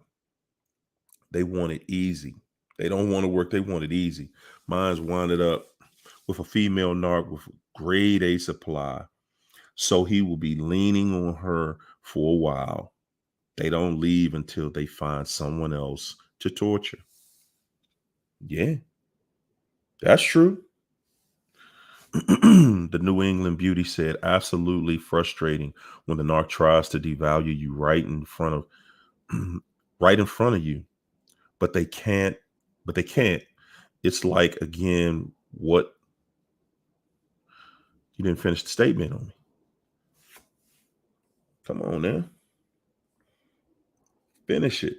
They want it easy. They don't want to work. They want it easy. Mine's winded up with a female narc with grade A supply. So he will be leaning on her for a while. They don't leave until they find someone else to torture. Yeah, that's true. The New England Beauty said, absolutely frustrating when the narc tries to devalue you right in front of right in front of you. But they can't. It's like, again, what you didn't finish the statement on me. Come on now. Finish it.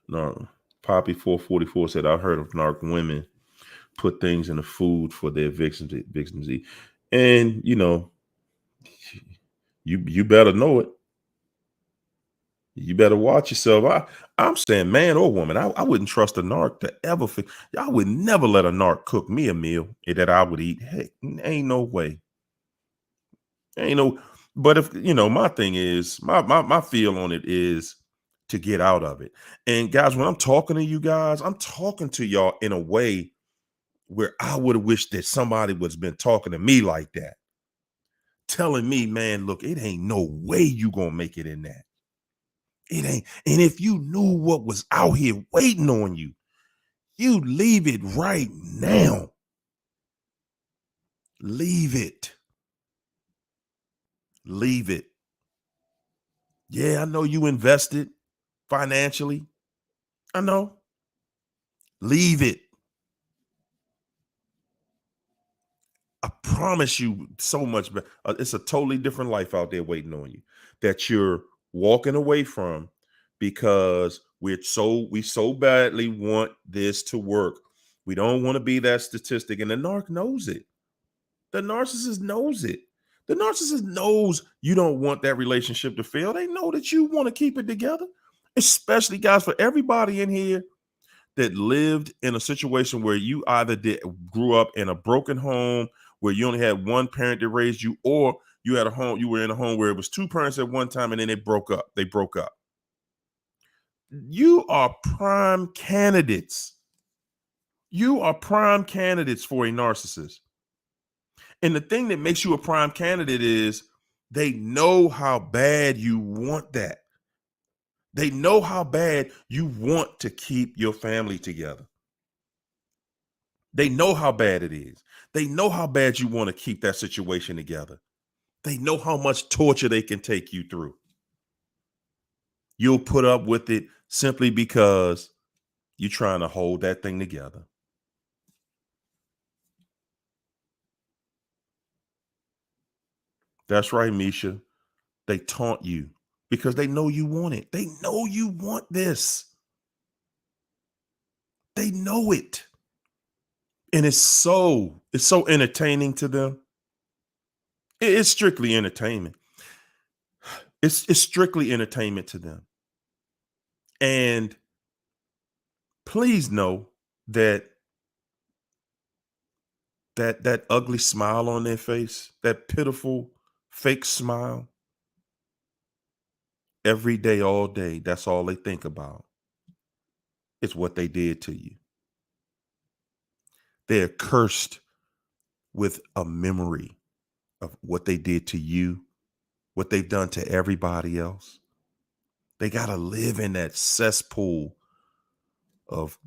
No. Poppy 444 said, I heard of narc women put things in the food for their victims to eat. And you better know it. You better watch yourself. I'm saying, man or woman, I wouldn't trust a narc to ever. I would never let a narc cook me a meal that I would eat. Heck, ain't no way. Ain't no. But if my thing is, my feel on it is to get out of it. And guys, when I'm talking to you guys, I'm talking to y'all in a way where I would have wished that somebody was been talking to me like that, telling me, man, look, it ain't no way you gonna make it in that. It ain't. And if you knew what was out here waiting on you, you leave it right now. Leave it. Leave it. Yeah, I know you invested financially. I know. Leave it. I promise you so much. It's a totally different life out there waiting on you that you're walking away from, because we so badly want this to work. We don't want to be that statistic. And the narc knows it. The narcissist knows it. The narcissist knows you don't want that relationship to fail. They know that you want to keep it together, especially, guys, for everybody in here that lived in a situation where you either grew up in a broken home where you only had one parent that raised you, or you were in a home where it was two parents at one time and then they broke up. You are prime candidates. You are prime candidates for a narcissist. And the thing that makes you a prime candidate is they know how bad you want that. They know how bad you want to keep your family together. They know how bad it is. They know how bad you want to keep that situation together. They know how much torture they can take you through. You'll put up with it simply because you're trying to hold that thing together. That's right, Misha. They taunt you because they know you want it. They know you want this. They know it. And it's so entertaining to them. It's strictly entertainment. It's strictly entertainment to them. And please know that that ugly smile on their face, that pitiful fake smile, every day, all day, that's all they think about. It's what they did to you. They're cursed with a memory of what they did to you, what they've done to everybody else. They got to live in that cesspool of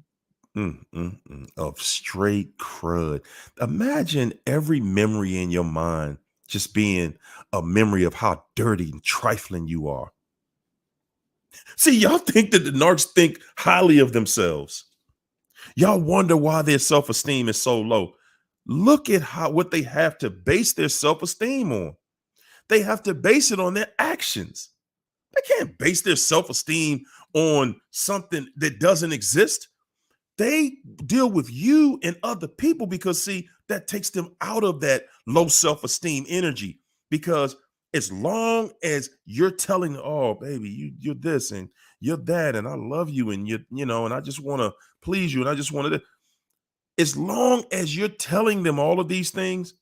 of straight crud. Imagine every memory in your mind just being a memory of how dirty and trifling you are. See, y'all think that the narcs think highly of themselves. Y'all wonder why their self-esteem is so low. Look at what they have to base their self-esteem on. They have to base it on their actions. They can't base their self-esteem on something that doesn't exist. They deal with you and other people because, see, that takes them out of that low self-esteem energy. Because as long as you're telling, oh, baby, you're this and you're that, and I love you, and and I just want to please you, and I just want to, as long as you're telling them all of these things,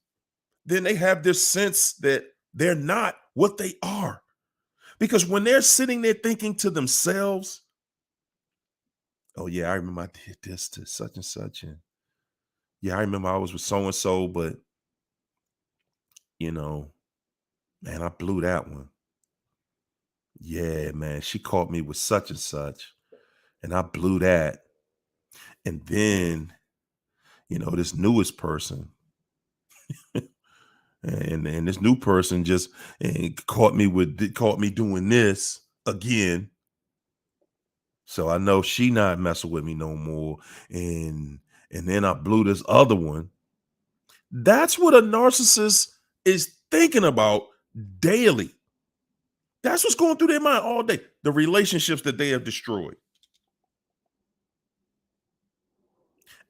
then they have this sense that they're not what they are. Because when they're sitting there thinking to themselves, oh yeah, I remember I did this to such and such, and yeah, I remember I was with so and so, but you know, man, I blew that one. Yeah, man, she caught me with such and such, and I blew that. And then, this newest person, and this new person just caught me doing this again. So I know she not messing with me no more. And then I blew this other one. That's what a narcissist is thinking about daily. That's what's going through their mind all day. The relationships that they have destroyed.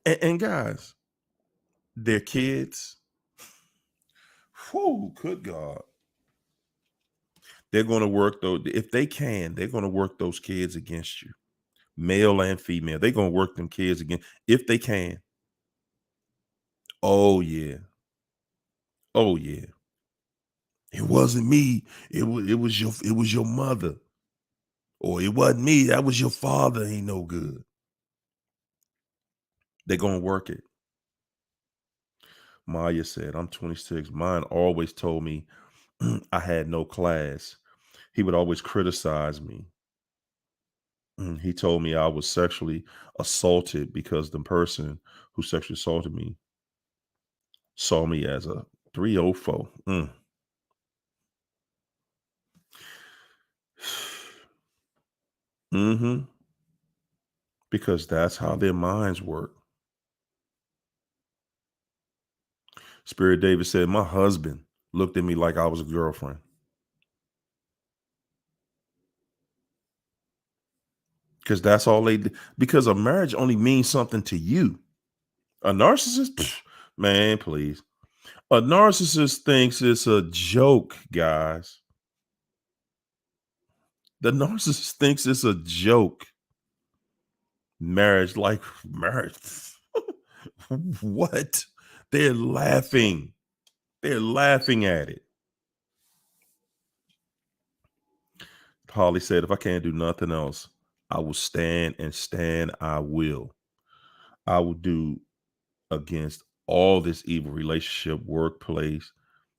And guys, their kids, whew, good God. They're going to work, though, if they can, they're going to work those kids against you, male and female. They're going to work them kids again if they can. Oh, yeah. Oh, yeah. It wasn't me. It was your mother. Or it wasn't me. That was your father. Ain't no good. They're going to work it. Maya said, I'm 26. Mine always told me I had no class. He would always criticize me. He told me I was sexually assaulted because the person who sexually assaulted me saw me as a 304. Mm-hmm. Because that's how their minds work. Spirit David said, my husband looked at me like I was a girlfriend. Because that's all they did. Because a marriage only means something to you. A narcissist, man, please. A narcissist thinks it's a joke, guys. The narcissist thinks it's a joke. Marriage, like marriage. What? They're laughing. They're laughing at it. Holly said, if I can't do nothing else, I will stand and stand. I will. I will do against all this evil relationship, workplace,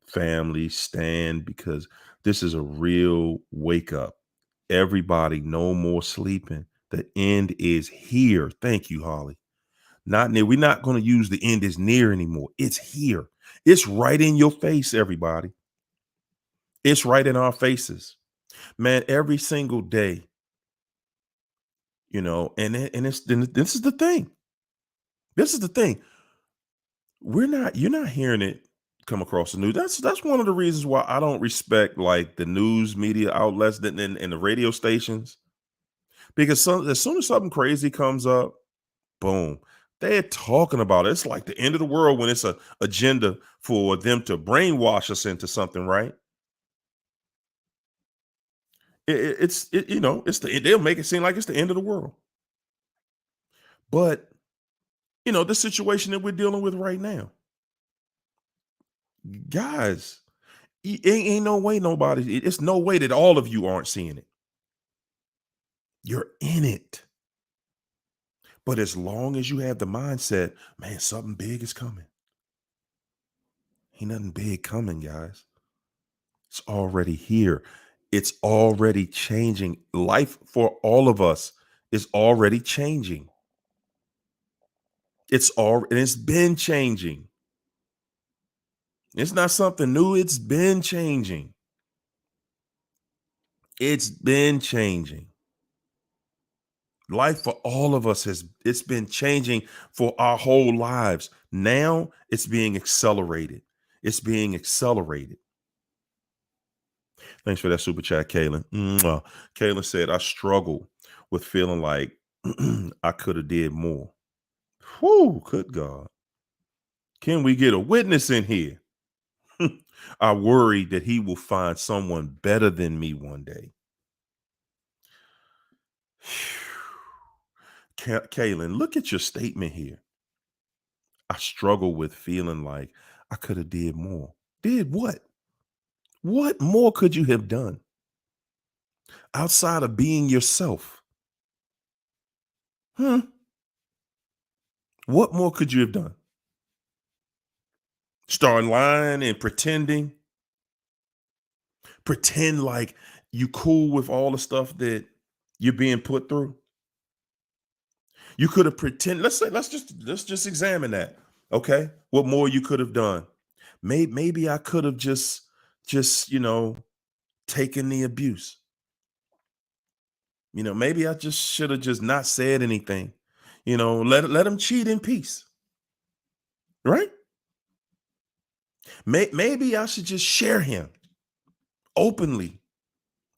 family, stand, because this is a real wake up. Everybody, no more sleeping. The end is here. Thank you, Holly. Not near. We're not going to use the end is near anymore. It's here. It's right in your face, everybody. It's right in our faces. Man, every single day, this is the thing. This is the thing. You're not hearing it come across the news. That's one of the reasons why I don't respect like the news media outlets and the radio stations. Because as soon as something crazy comes up, boom, they're talking about it. It's like the end of the world when it's a agenda for them to brainwash us into something, right? They'll make it seem like it's the end of the world. But the situation that we're dealing with right now. Guys, ain't no way nobody, it's no way that all of you aren't seeing it. You're in it. But as long as you have the mindset, man, something big is coming. Ain't nothing big coming, guys. It's already here. It's already changing. Life for all of us is already changing. And it's been changing. It's not something new. It's been changing. It's been changing. Life for all of us it's been changing for our whole lives. Now it's being accelerated. It's being accelerated. Thanks for that super chat, Kaylin. Kaylin said, I struggle with feeling like I could have did more. Whew, good God. Can we get a witness in here? I worry that he will find someone better than me one day. Kaylin, look at your statement here. I struggle with feeling like I could have did more. Did what? What more could you have done outside of being yourself? What more could you have done? Start lying and pretending. Pretend like you cool with all the stuff that you're being put through. You could have pretend. Let's just examine that. Okay, what more you could have done? Maybe I could have just taken the abuse. Maybe I just should have just not said anything. Let him cheat in peace, right? Maybe I should just share him openly,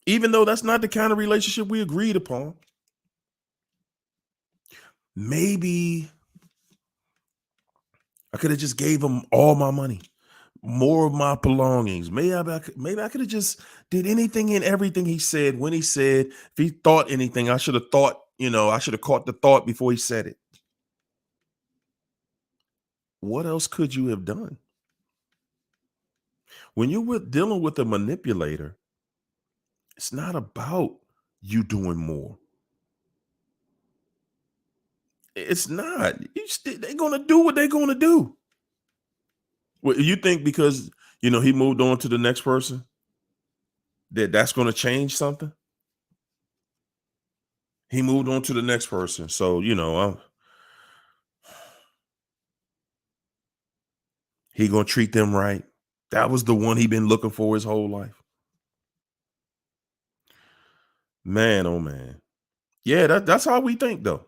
even though that's not the kind of relationship we agreed upon. Maybe I could have just gave him all my money, more of my belongings. Maybe I could have just did anything and everything he said when he said. If he thought anything, I should have thought. I should have caught the thought before he said it. What else could you have done? When you're dealing with a manipulator, it's not about you doing more. It's not. They're gonna do what they're gonna do. Well, you think because he moved on to the next person that's gonna change something? He moved on to the next person, so he gonna treat them right. That was the one he been looking for his whole life. Man, oh man. Yeah, that's how we think though.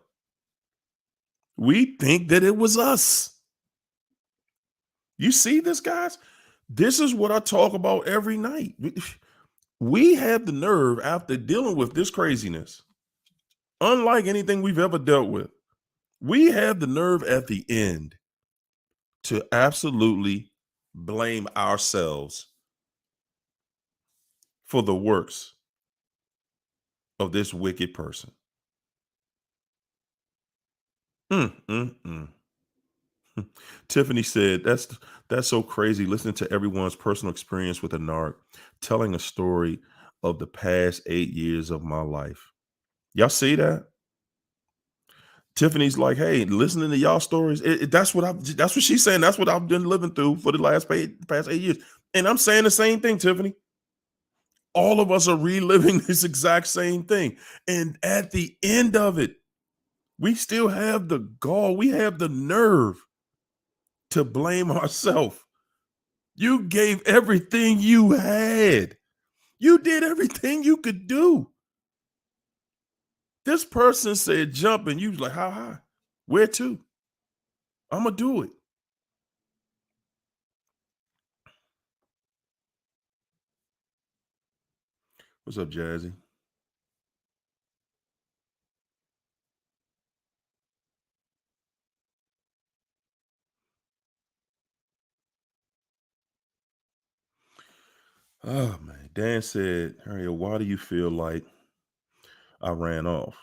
We think that it was us. You see this, guys? This is what I talk about every night. We have the nerve after dealing with this craziness, unlike anything we've ever dealt with. We have the nerve at the end to absolutely blame ourselves for the works of this wicked person. Mm, mm, mm. Tiffany said, That's so crazy listening to everyone's personal experience with a narc, telling a story of the past 8 years of my life." Y'all see that? Tiffany's like, "Hey, listening to y'all stories, that's what she's saying. That's what I've been living through for the past 8 years." And I'm saying the same thing, Tiffany. All of us are reliving this exact same thing. And at the end of it, we still have the gall, we have the nerve to blame ourselves. You gave everything you had. You did everything you could do. This person said jump, and you was like, how high? Where to? I'm gonna do it. What's up, Jazzy? Oh man. Dan said, Harriet, why do you feel like I ran off?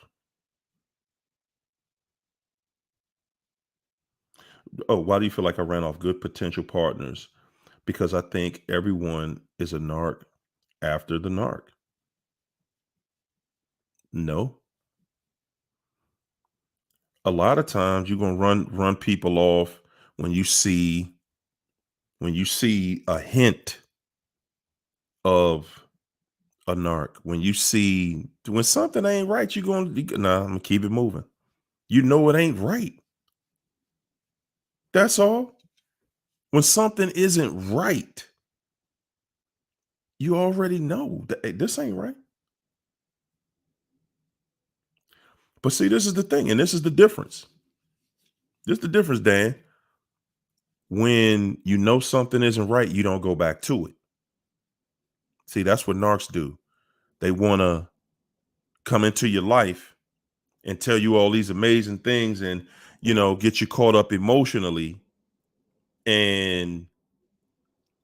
Oh, why do you feel like I ran off good potential partners because I think everyone is a narc after the narc. No. A lot of times you're gonna run people off when you see a hint of a narc. When something ain't right, nah, I'm gonna keep it moving. You know it ain't right. That's all. When something isn't right, you already know that hey, this ain't right. But see, this is the thing, and this is the difference. This is the difference, Dan. When you know something isn't right, you don't go back to it. See, that's what narcs do. They want to come into your life and tell you all these amazing things and, get you caught up emotionally. And,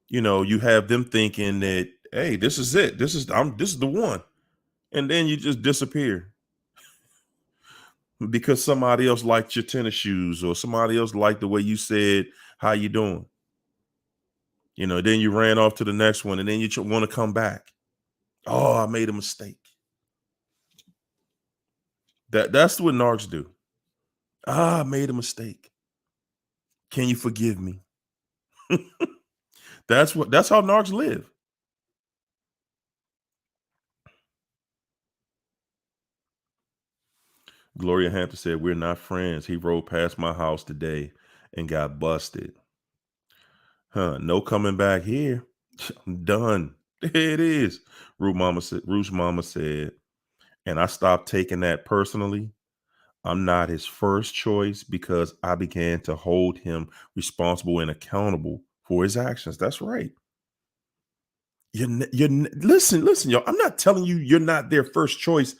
you have them thinking that, hey, this is it. This is the one. And then you just disappear because somebody else liked your tennis shoes or somebody else liked the way you said, how you doing? Then you ran off to the next one and then you want to come back. Oh, I made a mistake. That's what narcs do. I made a mistake. Can you forgive me? That's how narcs live. Gloria Hampton said, "We're not friends. He rode past my house today and got busted. Huh? No coming back here. I'm done. There it is." Ruth's mama said, and I stopped taking that personally. I'm not his first choice because I began to hold him responsible and accountable for his actions. That's right. Listen, y'all. I'm not telling you you're not their first choice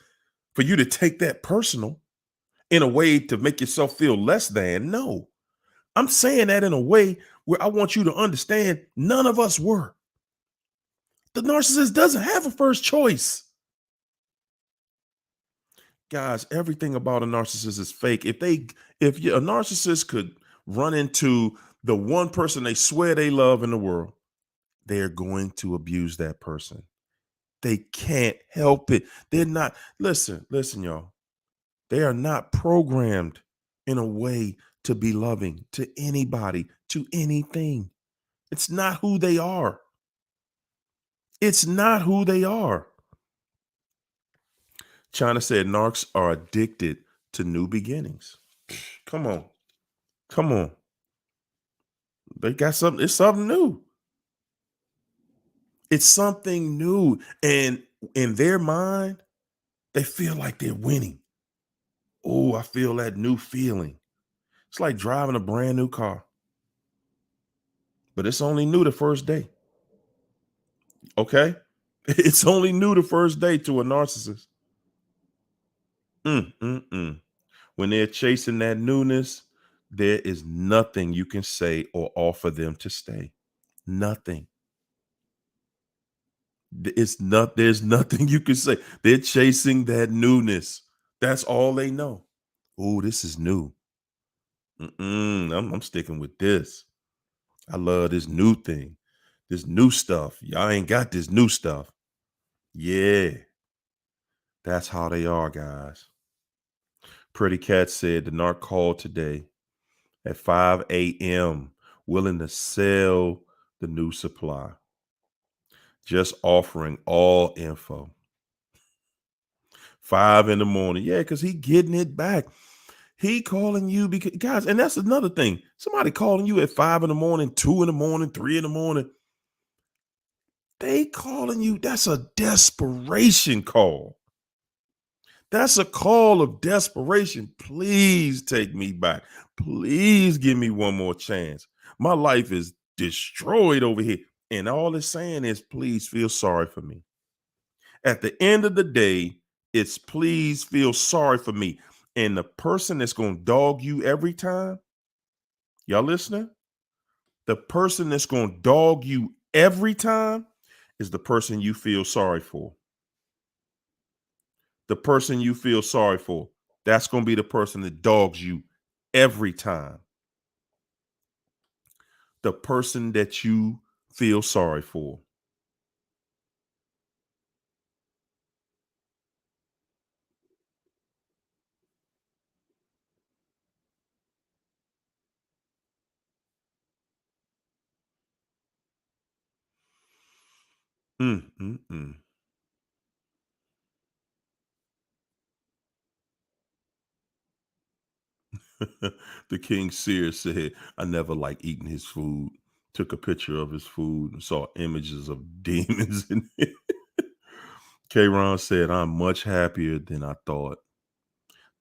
for you to take that personal in a way to make yourself feel less than. No, I'm saying that in a way where I want you to understand none of us were. The narcissist doesn't have a first choice. Guys, everything about a narcissist is fake. A narcissist could run into the one person they swear they love in the world, they're going to abuse that person. They can't help it. They're not, listen, y'all. They are not programmed in a way to be loving to anybody, to anything. It's not who they are. It's not who they are. China said narcs are addicted to new beginnings. Come on. Come on. They got something. It's something new. It's something new. And in their mind, they feel like they're winning. Oh, I feel that new feeling. It's like driving a brand new car, but it's only new the first day. Okay? It's only new the first day to a narcissist. Mm, mm, mm. When they're chasing that newness, there is nothing you can say or offer them to stay. Nothing. There's nothing you can say. They're chasing that newness. That's all they know. Oh, this is new. I'm sticking with this. I love this new thing. This new stuff. Y'all ain't got this new stuff. Yeah. That's how they are, guys. Pretty Cat said the narc called today at 5 a.m. willing to sell the new supply. Just offering all info. 5 in the morning. Yeah, because he getting it back. He calling you because, guys, and that's another thing. Somebody calling you at 5 in the morning, 2 in the morning, 3 in the morning. They calling you. That's a desperation call. That's a call of desperation. Please take me back. Please give me one more chance. My life is destroyed over here. And all it's saying is, please feel sorry for me. At the end of the day, it's please feel sorry for me. And the person that's going to dog you every time, y'all listening? The person that's going to dog you every time is the person you feel sorry for. The person you feel sorry for, that's going to be the person that dogs you every time. The person that you feel sorry for. Mm, mm, mm. The King Seer said, I never liked eating his food. Took a picture of his food and saw images of demons in it. K Ron said, I'm much happier than I thought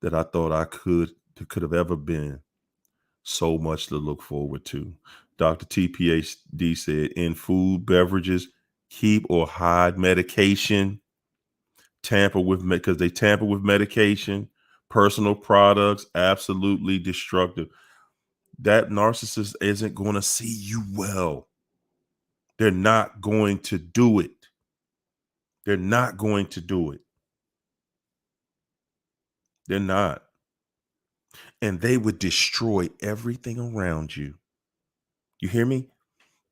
I could have ever been. So much to look forward to. Dr. TPHD said, in food, beverages, keep or hide medication, tamper with because they tamper with medication, personal products, absolutely destructive. That narcissist isn't going to see you well. They're not going to do it. They're not going to do it. They're not. And they would destroy everything around you. You hear me?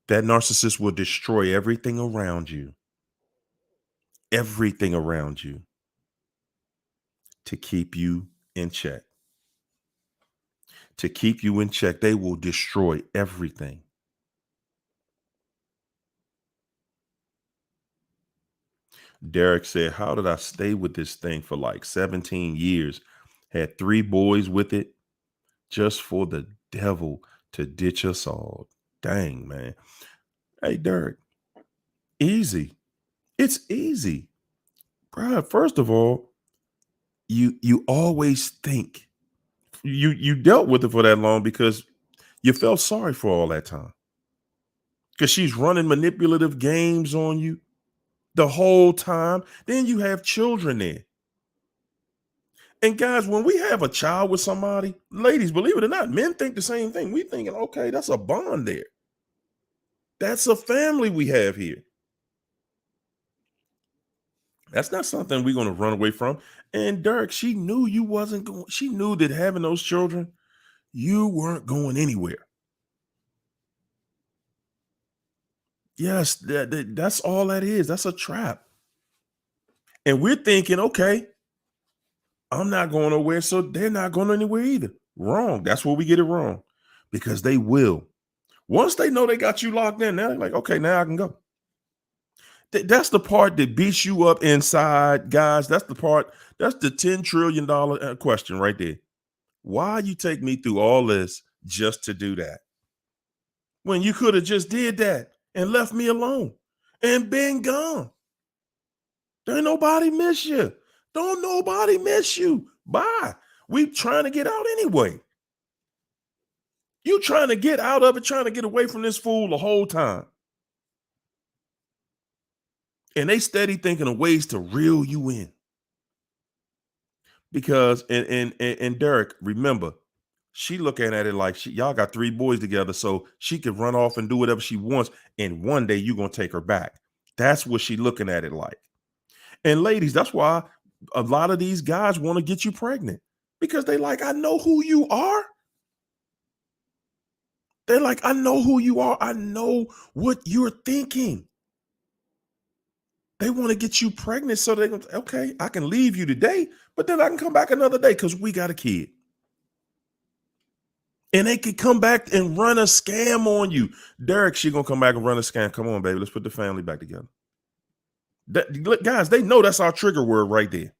That narcissist will destroy everything around you to keep you in check. To keep you in check, they will destroy everything. Derek said, how did I stay with this thing for like 17 years? Had 3 boys with it just for the devil to ditch us all. Dang, man. Hey, Derek, easy. It's easy. Bruh, first of all, you always think you dealt with it for that long because you felt sorry for all that time. Because she's running manipulative games on you the whole time. Then you have children there. And guys, when we have a child with somebody, ladies, believe it or not, men think the same thing. We thinking, okay, that's a bond there. That's a family we have here. That's not something we're going to run away from. And Dirk, she knew you wasn't going, she knew that having those children, you weren't going anywhere. Yes, that's all that is. That's a trap. And we're thinking, okay, I'm not going nowhere, so they're not going anywhere either. Wrong. That's where we get it wrong. Because they will. Once they know they got you locked in, they're like, okay, now I can go. That's the part that beats you up inside, guys. That's the part, that's the $10 trillion question right there. Why you take me through all this just to do that? When you could have just did that and left me alone and been gone. Don't nobody miss you. Don't nobody miss you. Bye. We trying to get out anyway. You trying to get out of it, trying to get away from this fool the whole time. And they steady thinking of ways to reel you in. Because and Derek, remember, she looking at it like y'all got 3 boys together, so she can run off and do whatever she wants, and one day you're gonna take her back. That's what she looking at it like. And ladies, that's why a lot of these guys want to get you pregnant because they like, I know who you are. They're like, I know who you are. I know what you're thinking. They want to get you pregnant so they can, okay, I can leave you today, but then I can come back another day because we got a kid. And they could come back and run a scam on you. Derek, she gonna come back and run a scam. Come on, baby, let's put the family back together. Look, guys, they know that's our trigger word right there.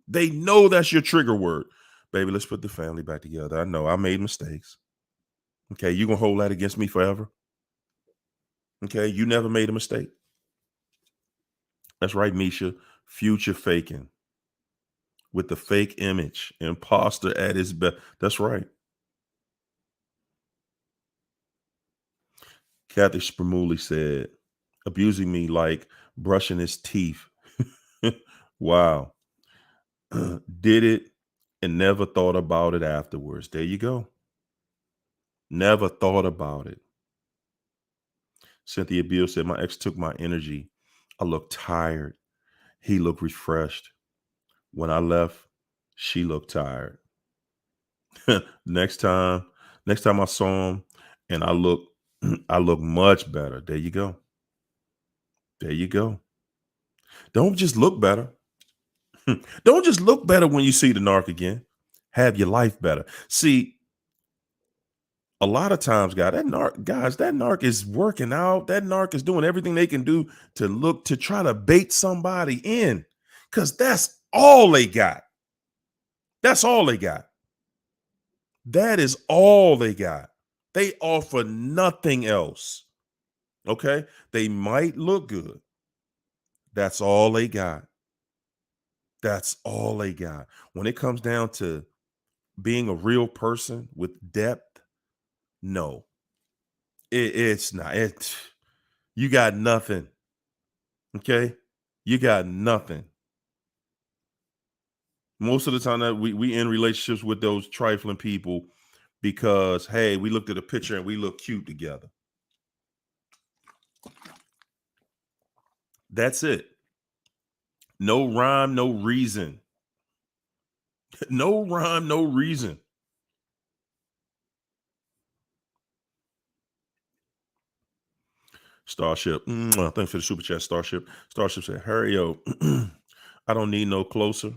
They know that's your trigger word. Baby, let's put the family back together. I know I made mistakes. Okay, you gonna hold that against me forever? Okay, you never made a mistake. That's right, Misha. Future faking with the fake image, imposter at his best. That's right. Kathy Spramuli said, abusing me like brushing his teeth. Wow. Did it and never thought about it afterwards. There you go. Never thought about it. Cynthia Beale said, my ex took my energy. I looked tired. He looked refreshed. When I left, she looked tired. next time I saw him and I looked I look much better. There you go. There you go. Don't just look better. Don't just look better when you see the narc again. Have your life better. See, a lot of times, that narc is working out. That narc is doing everything they can do to try to bait somebody in. Because that's all they got. That's all they got. That is all they got. They offer nothing else. Okay. They might look good. That's all they got. That's all they got. When it comes down to being a real person with depth, no, it's not. You got nothing. Okay. You got nothing. Most of the time that we in relationships with those trifling people because, hey, we looked at a picture and we look cute together. That's it. No rhyme, no reason. No rhyme, no reason. Starship. Thanks for the super chat, Starship. Starship said, hurry up. I don't need no closer.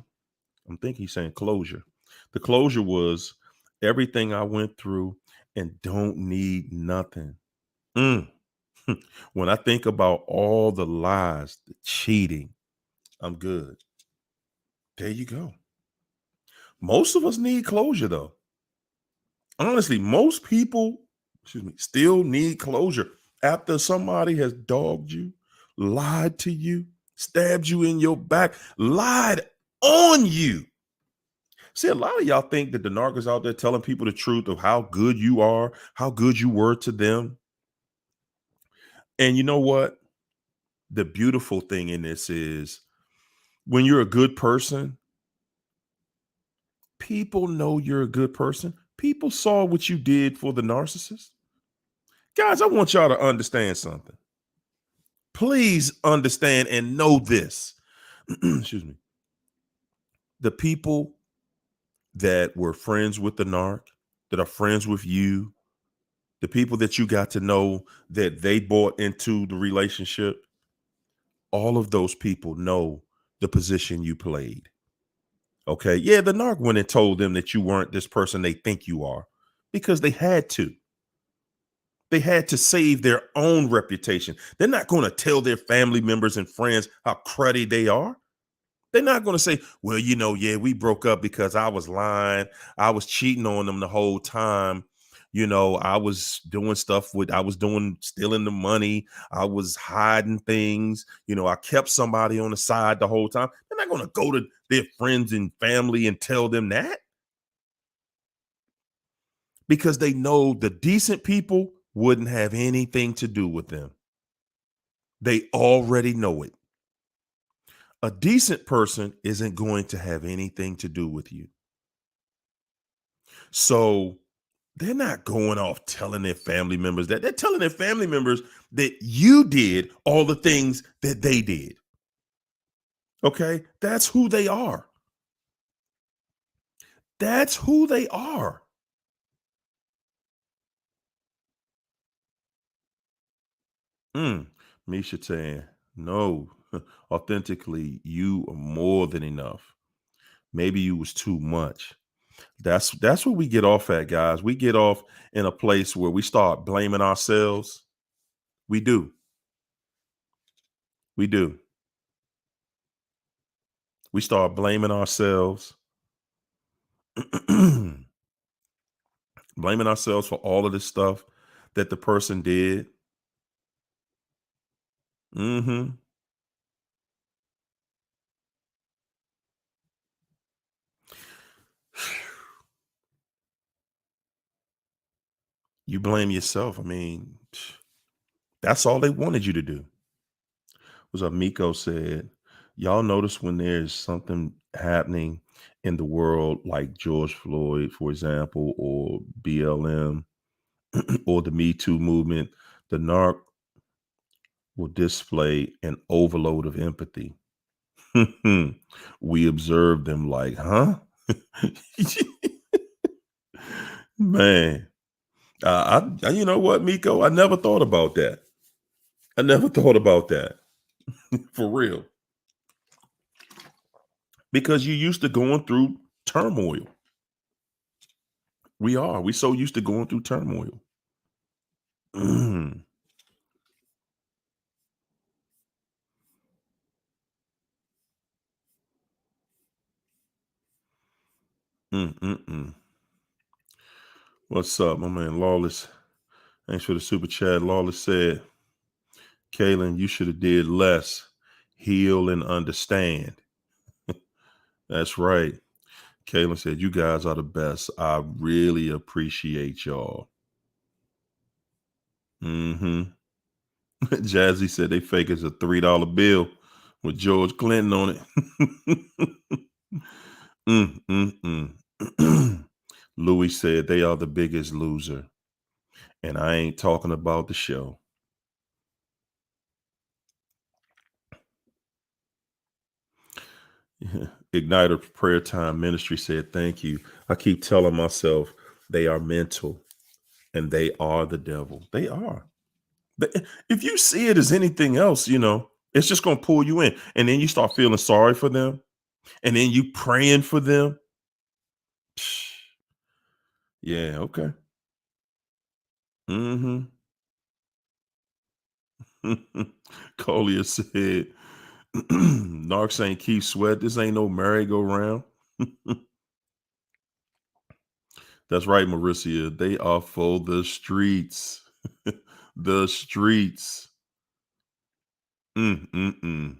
I'm thinking he's saying closure. The closure was everything I went through and don't need nothing. Mm. When I think about all the lies, the cheating, I'm good. There you go. Most of us need closure, though. Honestly, most people, still need closure after somebody has dogged you, lied to you, stabbed you in your back, lied on you. See, a lot of y'all think that the narc is out there telling people the truth of how good you are, how good you were to them. And you know what? The beautiful thing in this is when you're a good person, people know you're a good person. People saw what you did for the narcissist. Guys, I want y'all to understand something. Please understand and know this. Excuse me. The people that were friends with the narc, that are friends with you, the people that you got to know that they bought into the relationship, all of those people know the position you played. Okay. Yeah, the narc went and told them that you weren't this person they think you are because they had to. They had to save their own reputation. They're not going to tell their family members and friends how cruddy they are. They're not going to say, well, yeah, we broke up because I was lying. I was cheating on them the whole time. I was doing stealing the money. I was hiding things. I kept somebody on the side the whole time. They're not going to go to their friends and family and tell them that because they know the decent people wouldn't have anything to do with them. They already know it. A decent person isn't going to have anything to do with you. So they're not going off telling their family members that. They're telling their family members that you did all the things that they did. Okay? That's who they are. That's who they are. Misha saying, no, authentically, you are more than enough. Maybe you was too much. That's what we get off at, guys. We get off in a place where we start blaming ourselves. We do. We do. We start blaming ourselves. Blaming ourselves for all of this stuff that the person did. Hmm. You blame yourself. I mean, that's all they wanted you to do. Was what Miko said. Y'all notice when there's something happening in the world like George Floyd, for example, or BLM or the Me Too movement, the narc will display an overload of empathy. We observe them like, huh? Man, You know what, Miko? I never thought about that. I never thought about that for real because you used to going through turmoil. We so used to going through turmoil. Mm, mm. What's up, my man Lawless? Thanks for the super chat. Lawless said, Kaylin, you should have did less. Heal and understand. That's right. Kaylin said, you guys are the best. I really appreciate y'all. Mm-hmm. Jazzy said they fake as a $3 bill with George Clinton on it. Louis said they are the biggest loser. And I ain't talking about the show. Igniter Prayer Time Ministry said, thank you. I keep telling myself they are mental and they are the devil. They are. But if you see it as anything else, it's just going to pull you in. And then you start feeling sorry for them. And then you praying for them. Psh, yeah, okay. Mm-hmm. Collier said, Narcs ain't keep sweat. This ain't no merry-go-round. That's right, Marissa. They are for the streets. The streets. Mm.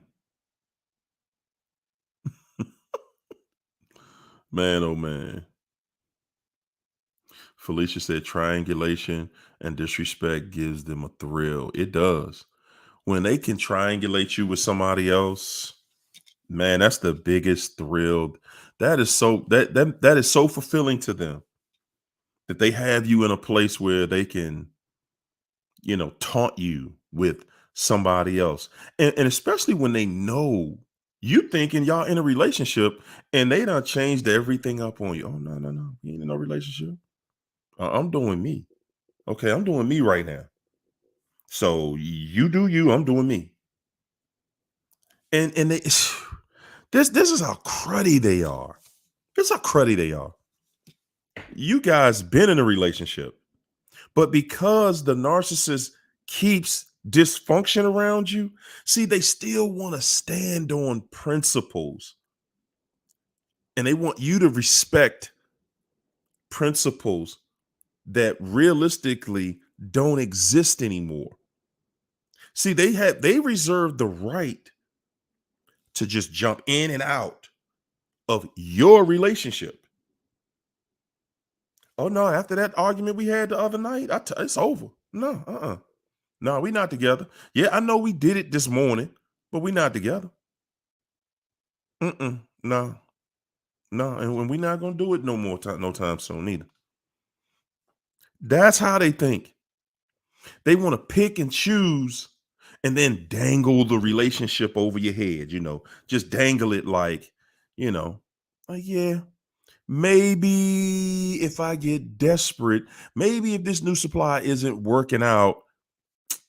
Man, oh man. Felicia said triangulation and disrespect gives them a thrill. It does. When they can triangulate you with somebody else, man, that's the biggest thrill. That is so fulfilling to them that they have you in a place where they can, taunt you with somebody else. And especially when they know you thinking y'all in a relationship and they done changed everything up on you. Oh, no. We ain't in no relationship. I'm doing me. Okay, I'm doing me right now. So you do you, I'm doing me. And they this is how cruddy they are. This is how cruddy they are. You guys been in a relationship, but because the narcissist keeps dysfunction around you, see, they still want to stand on principles and they want you to respect principles that realistically don't exist anymore. See, they reserve the right to just jump in and out of your relationship. Oh no, after that argument we had the other night, it's over. No, no, we not together. Yeah, I know we did it this morning, but we not together. No, no, and when we not gonna do it no time soon either. That's how they think. They want to pick and choose and then dangle the relationship over your head, just dangle it you know, yeah, maybe if I get desperate, maybe if this new supply isn't working out,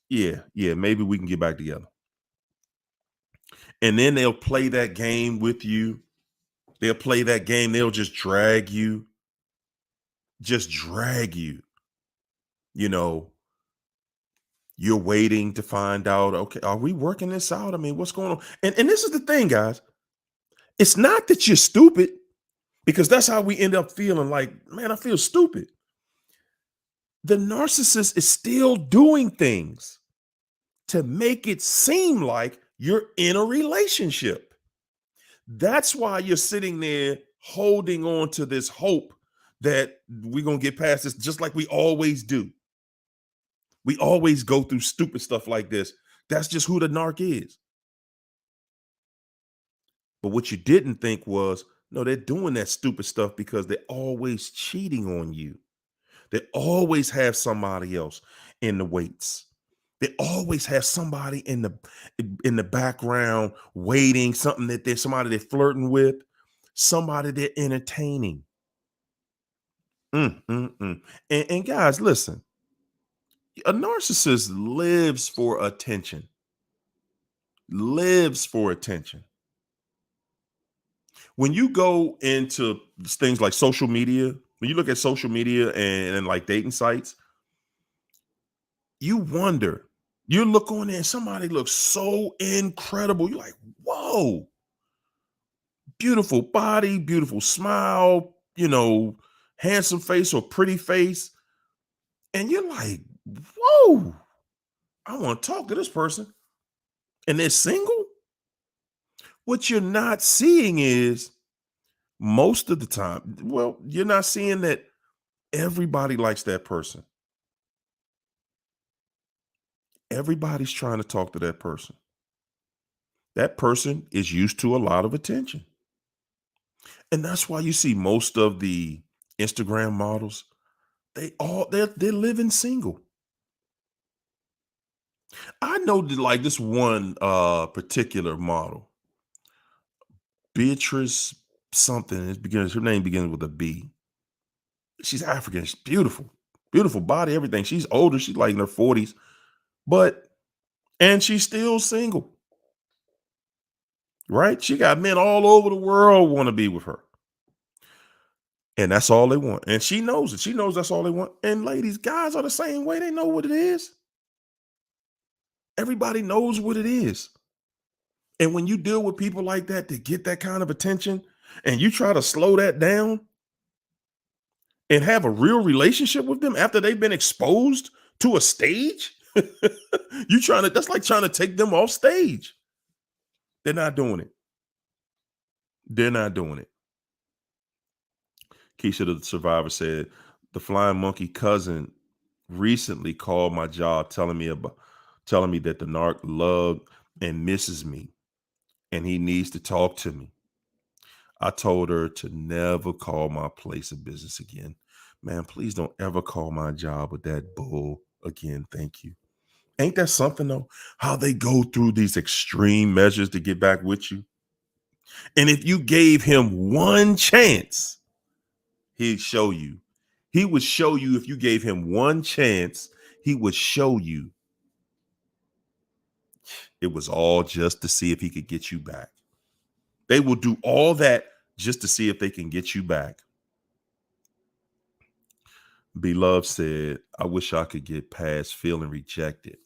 yeah, maybe we can get back together. And then they'll play that game with you. They'll play that game. They'll just drag you. You know, you're waiting to find out, okay, are we working this out? I mean, what's going on? And this is the thing, guys. It's not that you're stupid, because that's how we end up feeling like, man, I feel stupid. The narcissist is still doing things to make it seem like you're in a relationship. That's why you're sitting there holding on to this hope that we're going to get past this, just like we always do. We always go through stupid stuff like this. That's just who the narc is. But what you didn't think was, no, they're doing that stupid stuff because they're always cheating on you. They always have somebody else in the weights. They always have somebody in the background waiting, something that they're, somebody they're flirting with, somebody they're entertaining. And guys, listen, a narcissist lives for attention, lives for attention. When you go into things like social media, when you look at social media and like dating sites, you wonder, you look on there and somebody looks so incredible. You're like, whoa, beautiful body, beautiful smile, handsome face or pretty face. And you're like, whoa, I want to talk to this person. And they're single. What you're not seeing is most of the time, well, you're not seeing that everybody likes that person. Everybody's trying to talk to that person. That person is used to a lot of attention. And that's why you see most of the Instagram models, they're living single. I know that like this one particular model, Beatrice something, her name begins with a B. She's African, she's beautiful, beautiful body, everything. She's older, she's like in her 40s, and she's still single, right? She got men all over the world want to be with her. And that's all they want. And she knows it. She knows that's all they want. And ladies, guys are the same way. They know what it is. Everybody knows what it is. And when you deal with people like that to get that kind of attention and you try to slow that down and have a real relationship with them after they've been exposed to a stage, that's like trying to take them off stage. They're not doing it. They're not doing it. Keisha the survivor said, the flying monkey cousin recently called my job telling me that the narc loved and misses me and he needs to talk to me. I told her to never call my place of business again. Man, please don't ever call my job with that bull again. Thank you. Ain't that something though? How they go through these extreme measures to get back with you. And if you gave him one chance, he'd show you. He would show you. If you gave him one chance, he would show you it was all just to see if he could get you back. They will do all that just to see if they can get you back. Beloved said, I wish I could get past feeling rejected.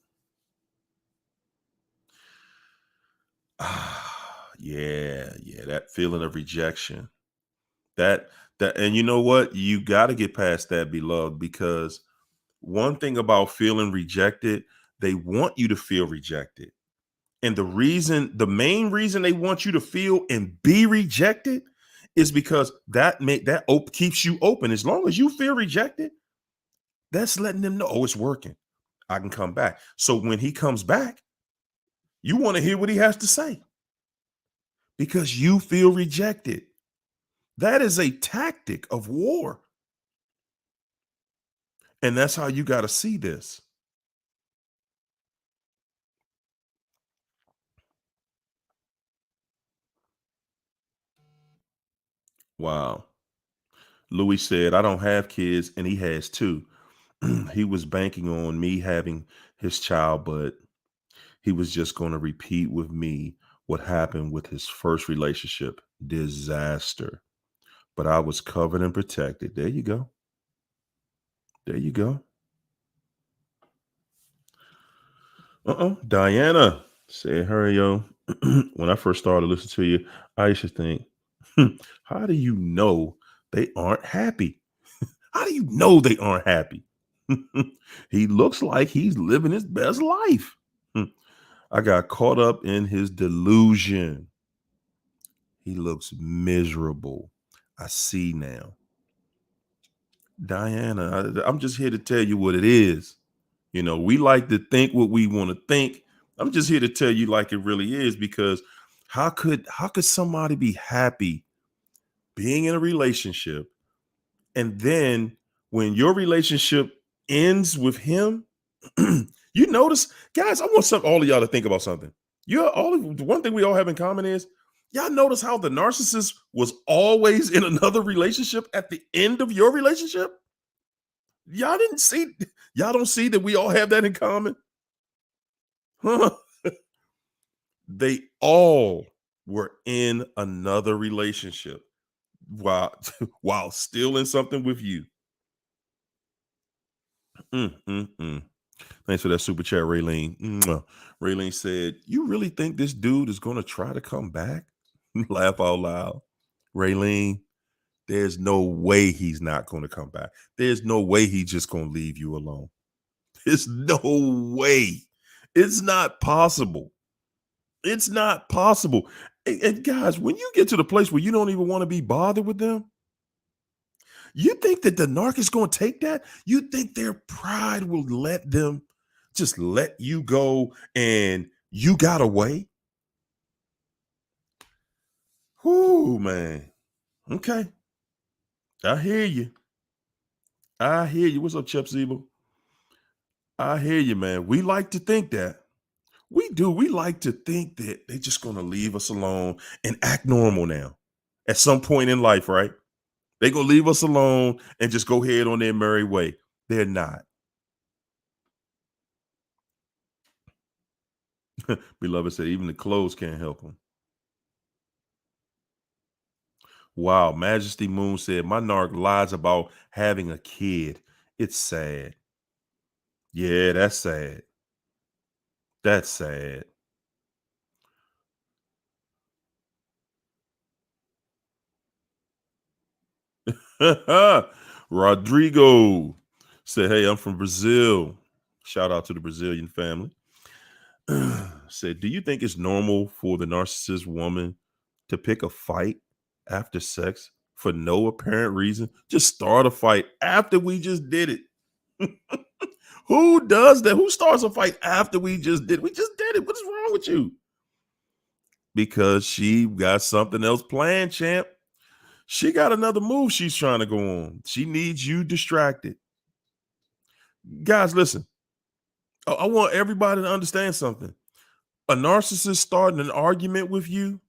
Yeah, that feeling of rejection. That and you know what? You got to get past that, beloved, because one thing about feeling rejected, they want you to feel rejected. And the main reason they want you to feel and be rejected is because that keeps you open. As long as you feel rejected, that's letting them know, oh, it's working. I can come back. So when he comes back, you want to hear what he has to say because you feel rejected. That is a tactic of war. And that's how you got to see this. Wow. Louis said, I don't have kids, and he has two. He was banking on me having his child, but he was just going to repeat with me what happened with his first relationship. Disaster. But I was covered and protected. There you go. There you go. Diana said, hurry, yo. When I first started listening to you, I used to think, how do you know they aren't happy? How do you know they aren't happy? He looks like he's living his best life. I got caught up in his delusion. He looks miserable. I see now. Diana, I'm just here to tell you what it is. We like to think what we want to think. I'm just here to tell you like it really is, because how could somebody be happy being in a relationship, and then when your relationship ends with him, you notice, guys, I want all of y'all to think about something. The one thing we all have in common is Y'all notice how the narcissist was always in another relationship at the end of your relationship? Y'all didn't see, y'all don't see that we all have that in common? Huh? They all were in another relationship while while still in something with you. Mm, mm, mm. Thanks for that super chat, Raylene. Mwah. Raylene said, "You really think this dude is going to try to come back?" Laugh out loud. Raylene, there's no way he's not going to come back. There's no way he's just going to leave you alone. There's no way. It's not possible. It's not possible. And guys, when you get to the place where you don't even want to be bothered with them, you think that the narc is going to take that? You think their pride will let them just let you go and you got away? Whoo, man. Okay. I hear you. I hear you. What's up, Chep Zebo? I hear you, man. We like to think that. We do. We like to think that they're just going to leave us alone and act normal now at some point in life, right? They going to leave us alone and just go ahead on their merry way. They're not. Beloved said, even the clothes can't help them. Wow. Majesty Moon said, my narc lies about having a kid. It's sad. Yeah, that's sad. That's sad. Rodrigo said, hey, I'm from Brazil. Shout out to the Brazilian family. Said, do you think it's normal for the narcissist woman to pick a fight after sex for no apparent reason? Just start a fight after we just did it. Who does that? Who starts a fight after we just did it? We just did it. What is wrong with you? Because she got something else planned, champ. She got another move she's trying to go on. She needs you distracted. Guys, listen. I want everybody to understand something. A narcissist starting an argument with you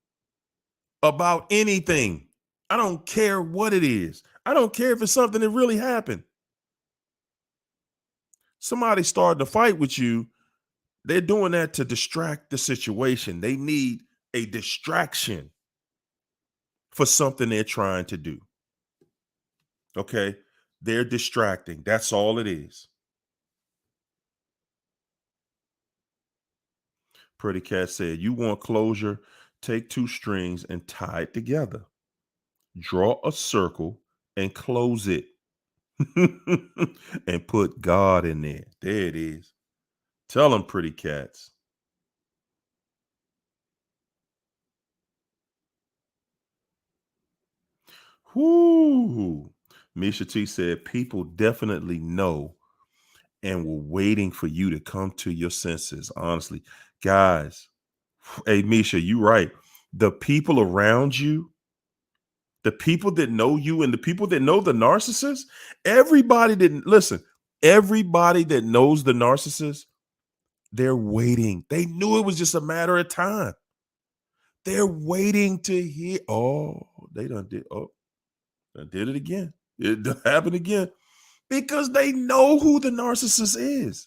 about anything. I don't care what it is. I don't care if it's something that really happened. Somebody starting to fight with you, they're doing that to distract the situation. They need a distraction for something they're trying to do. Okay? They're distracting. That's all it is. Pretty Cat said, you want closure? Take two strings and tie it together. Draw a circle and close it. And put God in there. There it is. Tell them, pretty cats. Whoo. Misha T said, people definitely know and were waiting for you to come to your senses. Honestly, guys, hey, Misha, you right. The people around you, the people that know you and the people that know the narcissist, everybody didn't listen. Everybody that knows the narcissist, they're waiting. They knew it was just a matter of time. They're waiting to hear. Oh, they done did. Oh, done did it again. It done happened again because they know who the narcissist is.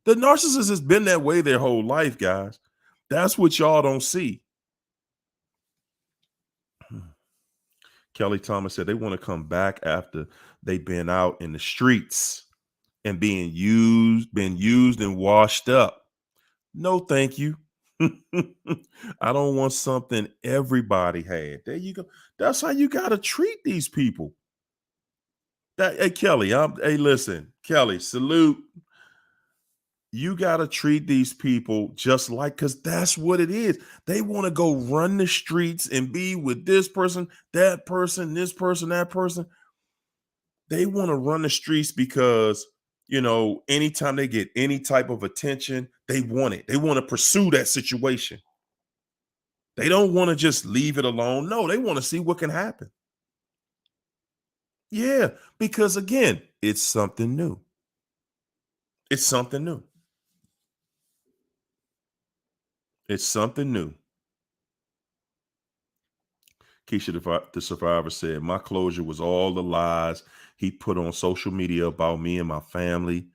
The narcissist has been that way their whole life, guys. That's what y'all don't see. Kelly Thomas said they want to come back after they've been out in the streets and been used and washed up. No, thank you. I don't want something everybody had. There you go. That's how you got to treat these people. Hey, Kelly, hey, listen, Kelly, salute. You got to treat these people just like, because that's what it is. They want to go run the streets and be with this person, that person, this person, that person. They want to run the streets because, anytime they get any type of attention, they want it. They want to pursue that situation. They don't want to just leave it alone. No, they want to see what can happen. Yeah, because again, it's something new. It's something new. It's something new. Keisha, the survivor, said, my closure was all the lies he put on social media about me and my family.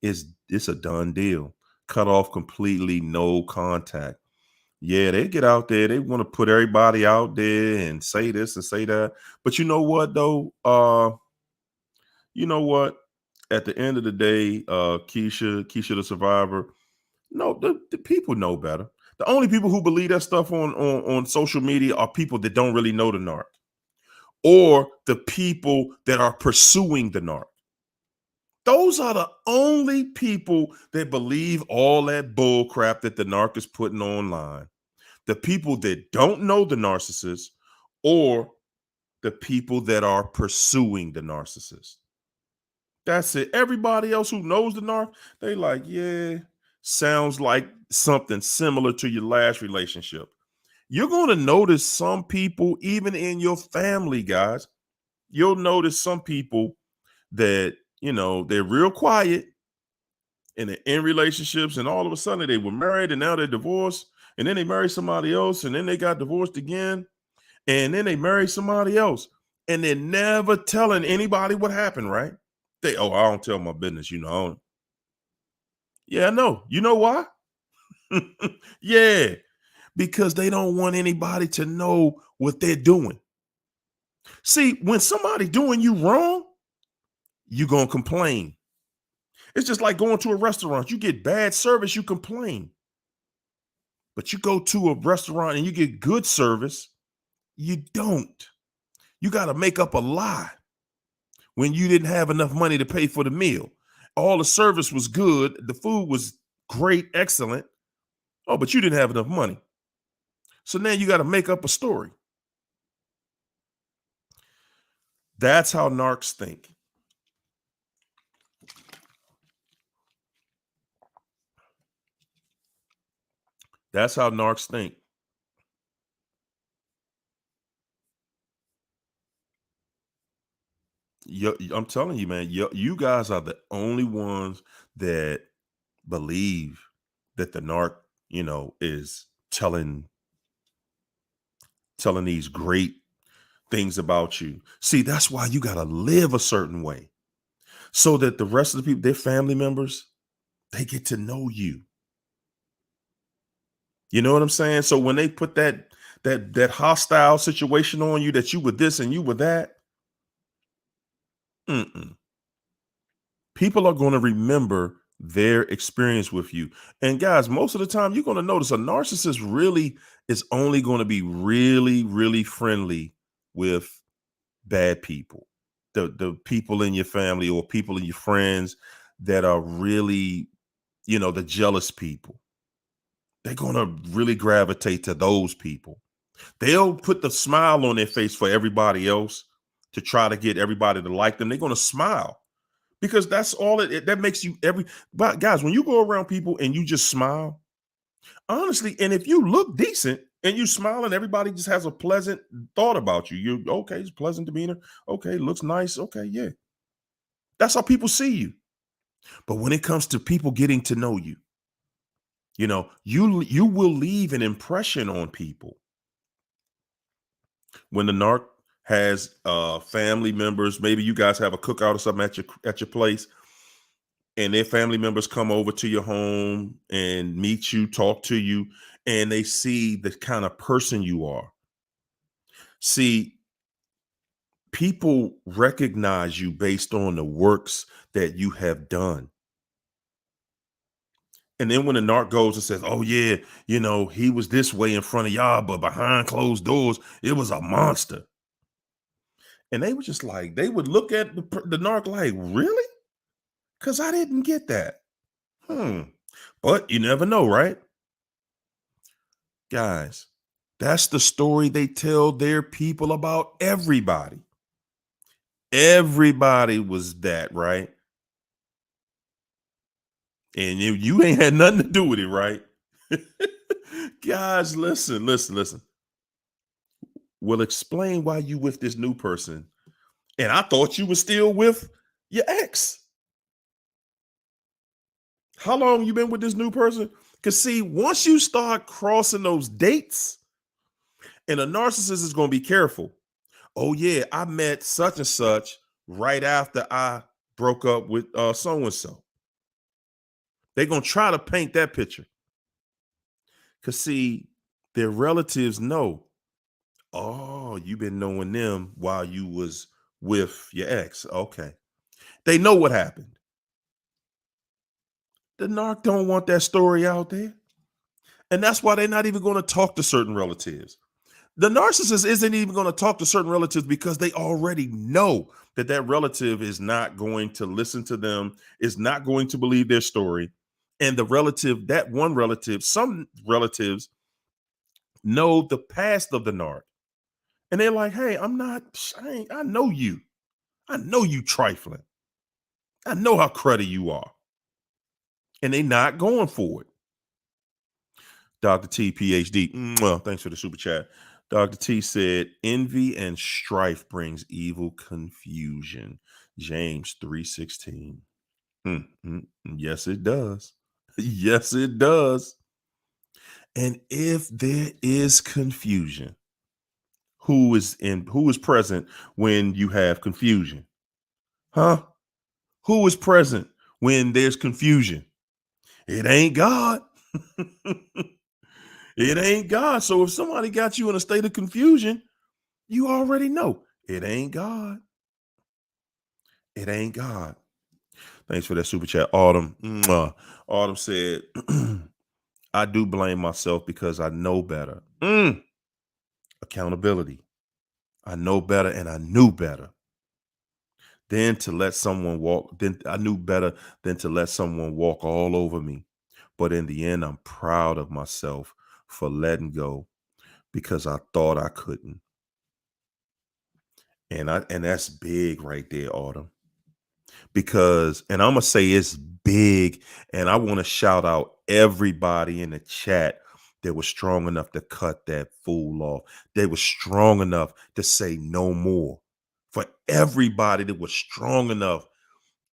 It's a done deal. Cut off completely, no contact. Yeah, they get out there. They want to put everybody out there and say this and say that. But you know what, though? You know what? At the end of the day, Keisha, the survivor, no, the people know better. The only people who believe that stuff on social media are people that don't really know the narc, or the people that are pursuing the narc. Those are the only people that believe all that bull crap that the narc is putting online. The people that don't know the narcissist, or the people that are pursuing the narcissist. That's it. Everybody else who knows the narc, they like, yeah, sounds like something similar to your last relationship. You're going to notice some people, even in your family, guys. You'll notice some people that, they're real quiet and they're in relationships, and all of a sudden they were married and now they're divorced, and then they married somebody else, and then they got divorced again, and then they married somebody else, and they're never telling anybody what happened, right? I don't tell my business, I don't. Yeah, I know. You know why? Yeah, because they don't want anybody to know what they're doing. See, when somebody doing you wrong, you're going to complain. It's just like going to a restaurant. You get bad service, you complain. But you go to a restaurant and you get good service, you don't. You got to make up a lie when you didn't have enough money to pay for the meal. All the service was good. The food was great, excellent. Oh, but you didn't have enough money. So now you got to make up a story. That's how narcs think. That's how narcs think. I'm telling you, man, you guys are the only ones that believe that the narc, is telling these great things about you. See, that's why you got to live a certain way so that the rest of the people, their family members, they get to know you. You know what I'm saying? So when they put that hostile situation on you, that you were this and you were that, mm-mm. People are going to remember their experience with you. And guys, most of the time you're going to notice a narcissist really is only going to be really, really friendly with bad people. The people in your family or people in your friends that are really, the jealous people. They're going to really gravitate to those people. They'll put the smile on their face for everybody else to try to get everybody to like them. They're going to smile because that's all that makes you but guys, when you go around people and you just smile, honestly, and if you look decent and you smile and everybody just has a pleasant thought about you, you're okay, it's pleasant demeanor. Okay, looks nice. Okay, yeah. That's how people see you. But when it comes to people getting to know you, you will leave an impression on people. When the narc has family members, maybe you guys have a cookout or something at your place, and their family members come over to your home and meet you, talk to you, and they see the kind of person you are. See, people recognize you based on the works that you have done. And then when the narc goes and says, oh yeah, he was this way in front of y'all, but behind closed doors, it was a monster. And they were just like, they would look at the narc like, really? Because I didn't get that. But you never know, right? Guys, that's the story they tell their people about everybody. Everybody was that, right? And you ain't had nothing to do with it, right? Guys, listen. Well, explain why you with this new person. And I thought you were still with your ex. How long you been with this new person? Because see, once you start crossing those dates And a narcissist is going to be careful. Oh yeah, I met such and such right after I broke up with so and so. They're going to try to paint that picture. Because see, their relatives know, oh, you've been knowing them while you was with your ex. Okay. They know what happened. The narc don't want that story out there. And that's why they're not even going to talk to certain relatives. The narcissist isn't even going to talk to certain relatives because they already know that that relative is not going to listen to them, is not going to believe their story. And the relative, that one relative, some relatives know the past of the narc. And they're like, hey, I know you. I know you trifling. I know how cruddy you are. And they not going for it. Dr. T, PhD. Thanks for the super chat. Dr. T said, envy and strife brings evil confusion. James 3:16. Yes, it does. Yes, it does. And if there is confusion, who is present when you have confusion? Huh? Who is present when there's confusion? It ain't God. It ain't God. So if somebody got you in a state of confusion, you already know it ain't God. It ain't God. Thanks for that super chat, Autumn. Autumn said, I do blame myself because I know better. Accountability. I know better and I knew better. Then to let someone walk, then I knew better than to let someone walk all over me. But in the end, I'm proud of myself for letting go because I thought I couldn't. And that's big right there, Autumn. Because, and I'm gonna say it's big, and I want to shout out everybody in the chat that was strong enough to cut that fool off. They were strong enough to say no more. For everybody that was strong enough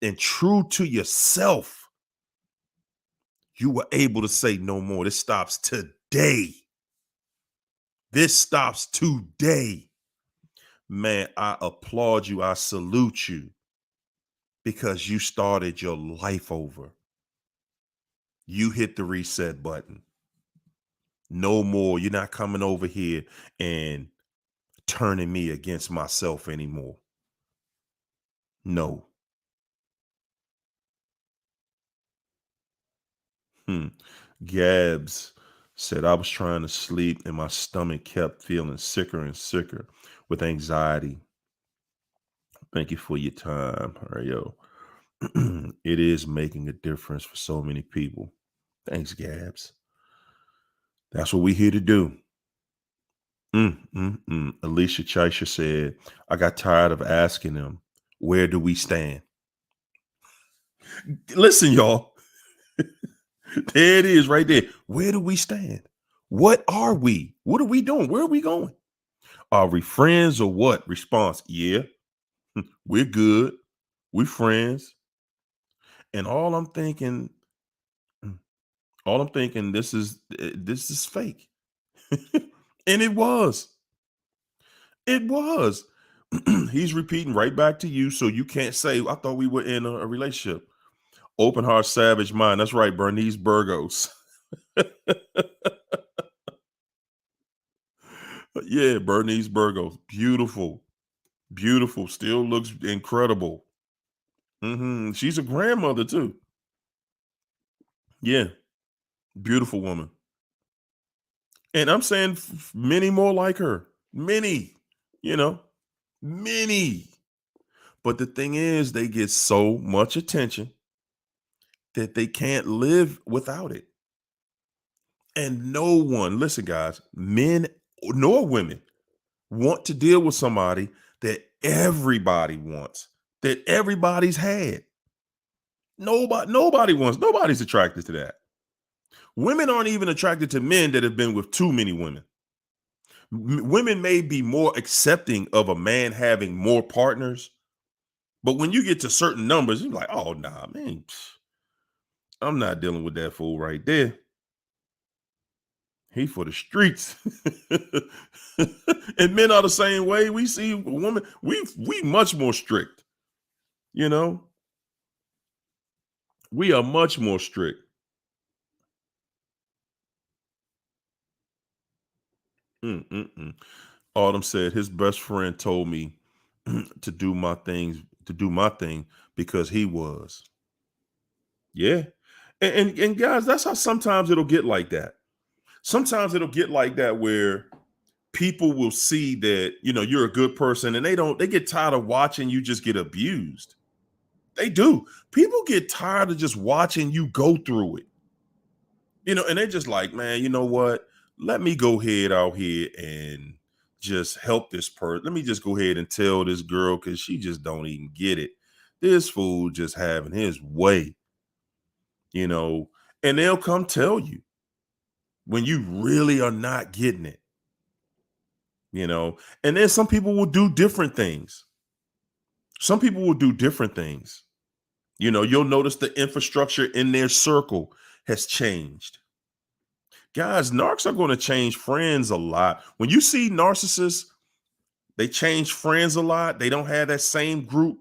and true to yourself, you were able to say no more. This stops today. This stops today. Man, I applaud you. I salute you because you started your life over. You hit the reset button. No more. You're not coming over here and turning me against myself anymore. No. Gabs said, I was trying to sleep and my stomach kept feeling sicker and sicker with anxiety. Thank you for your time, Ario. It is making a difference for so many people. Thanks, Gabs. That's what we're here to do. Alicia Chaisha said, I got tired of asking them, where do we stand? Listen, y'all. There it is right there. Where do we stand? What are we? What are we doing? Where are we going? Are we friends or what? Response, yeah, we're good. We're friends. And all I'm thinking, this is fake. And it was. It was. He's repeating right back to you, so you can't say, I thought we were in a relationship. Open heart, savage mind. That's right, Bernice Burgos. Yeah, Bernice Burgos. Beautiful. Beautiful. Still looks incredible. She's a grandmother too. Yeah. Beautiful woman. And I'm saying many more like her. Many, you know, many. But the thing is, they get so much attention that they can't live without it. And no one, listen, guys, men nor women want to deal with somebody that everybody wants, that everybody's had. Nobody's attracted to that. Women aren't even attracted to men that have been with too many women. Women may be more accepting of a man having more partners, but when you get to certain numbers, you're like, oh, nah, man, I'm not dealing with that fool right there. He for the streets. And men are the same way. We see a woman, we much more strict, you know. We are much more strict. Mm-mm-mm. Autumn said his best friend told me to do my things, to do my thing because he was. Yeah. And guys, that's how sometimes it'll get like that. Sometimes it'll get like that where people will see that, you're a good person and they get tired of watching you just get abused. They do. People get tired of just watching you go through it. And they're just like, man, you know what? Let me go ahead out here and just help this person. Let me just go ahead and tell this girl because she just don't even get it. This fool just having his way, you know, and they'll come tell you when you really are not getting it, and then some people will do different things. Some people will do different things. You'll notice the infrastructure in their circle has changed. Guys, narcs are going to change friends a lot. When you see narcissists, they change friends a lot. They don't have that same group.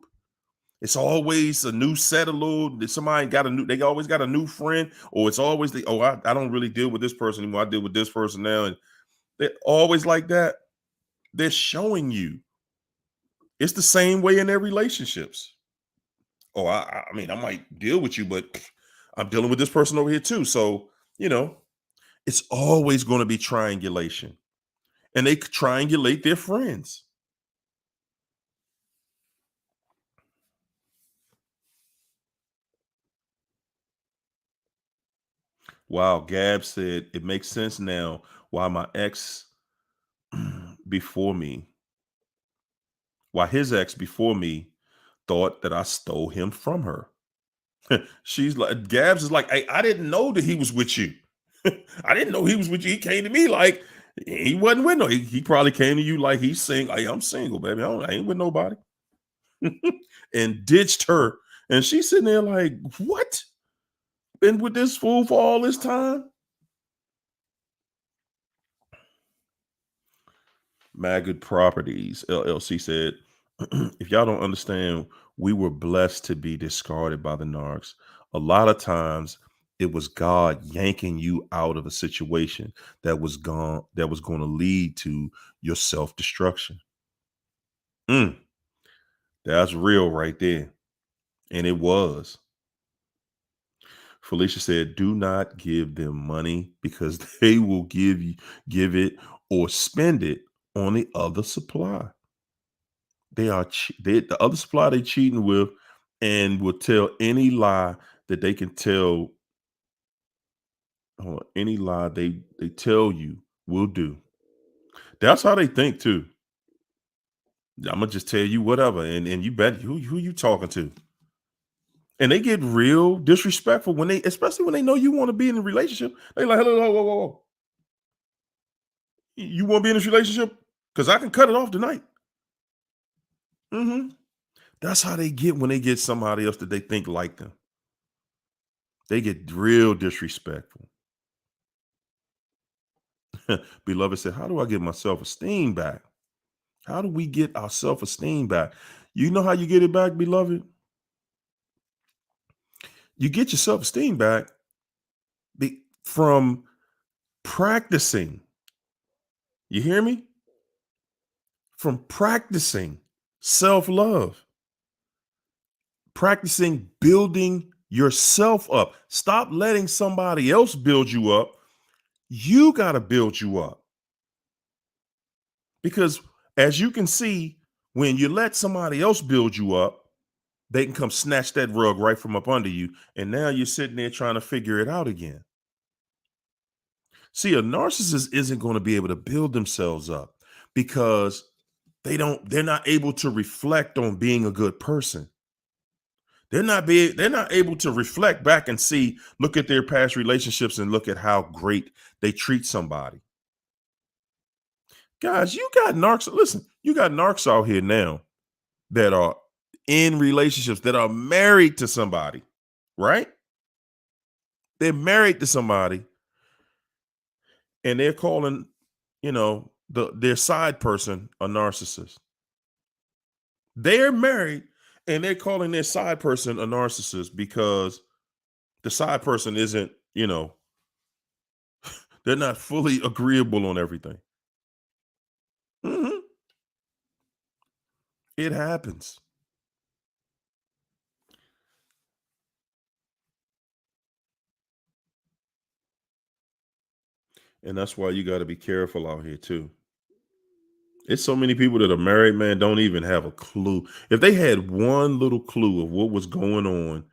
It's always a new set of somebody got they always got a new friend, or it's always I don't really deal with this person anymore. I deal with this person now. And they're always like that. They're showing you. It's the same way in their relationships. Oh, I mean, I might deal with you, but I'm dealing with this person over here too. So, it's always going to be triangulation. And they triangulate their friends. Wow, Gab said it makes sense now why my ex before me, why his ex before me thought that I stole him from her. She's like, Gabs is like, I didn't know that he was with you. I didn't know he was with you. He came to me like he wasn't with no. He probably came to you like he's single. Hey, I'm single, baby. I ain't with nobody. And ditched her. And she's sitting there like, what? Been with this fool for all this time? Maggot Properties LLC said, if y'all don't understand, we were blessed to be discarded by the narcs. A lot of times it was God yanking you out of a situation that was going to lead to your self-destruction. Mm, that's real right there. And it was. Felicia said, do not give them money because they will give it or spend it on the other supply. The other supply they cheating with, and will tell any lie that they can tell, or any lie they tell you will do. That's how they think too. I'm gonna just tell you whatever, and you bet who you talking to. And they get real disrespectful especially when they know you want to be in a relationship. They like, hello, whoa, whoa, whoa. You want to be in this relationship? Because I can cut it off tonight. Hmm. That's how they get when they get somebody else that they think like them. They get real disrespectful. Beloved said, how do I get my self-esteem back? How do we get our self-esteem back? You know how you get it back, beloved? You get your self-esteem back from practicing. You hear me? From practicing self-love, practicing building yourself up. Stop letting somebody else build you up. You got to build you up. Because as you can see, when you let somebody else build you up, they can come snatch that rug right from up under you. And now you're sitting there trying to figure it out again. See, a narcissist isn't going to be able to build themselves up because they're not able to reflect on being a good person. They're not able to reflect back and look at their past relationships and look at how great they treat somebody. Guys, you got narcs. Listen, you got narcs out here now that are in relationships that are married to somebody, right? They're married to somebody and they're calling, their side person a narcissist. They're married and they're calling their side person a narcissist because the side person isn't, they're not fully agreeable on everything. Mhm. It happens. And that's why you got to be careful out here too. It's so many people that are married, man, don't even have a clue. If they had one little clue of what was going on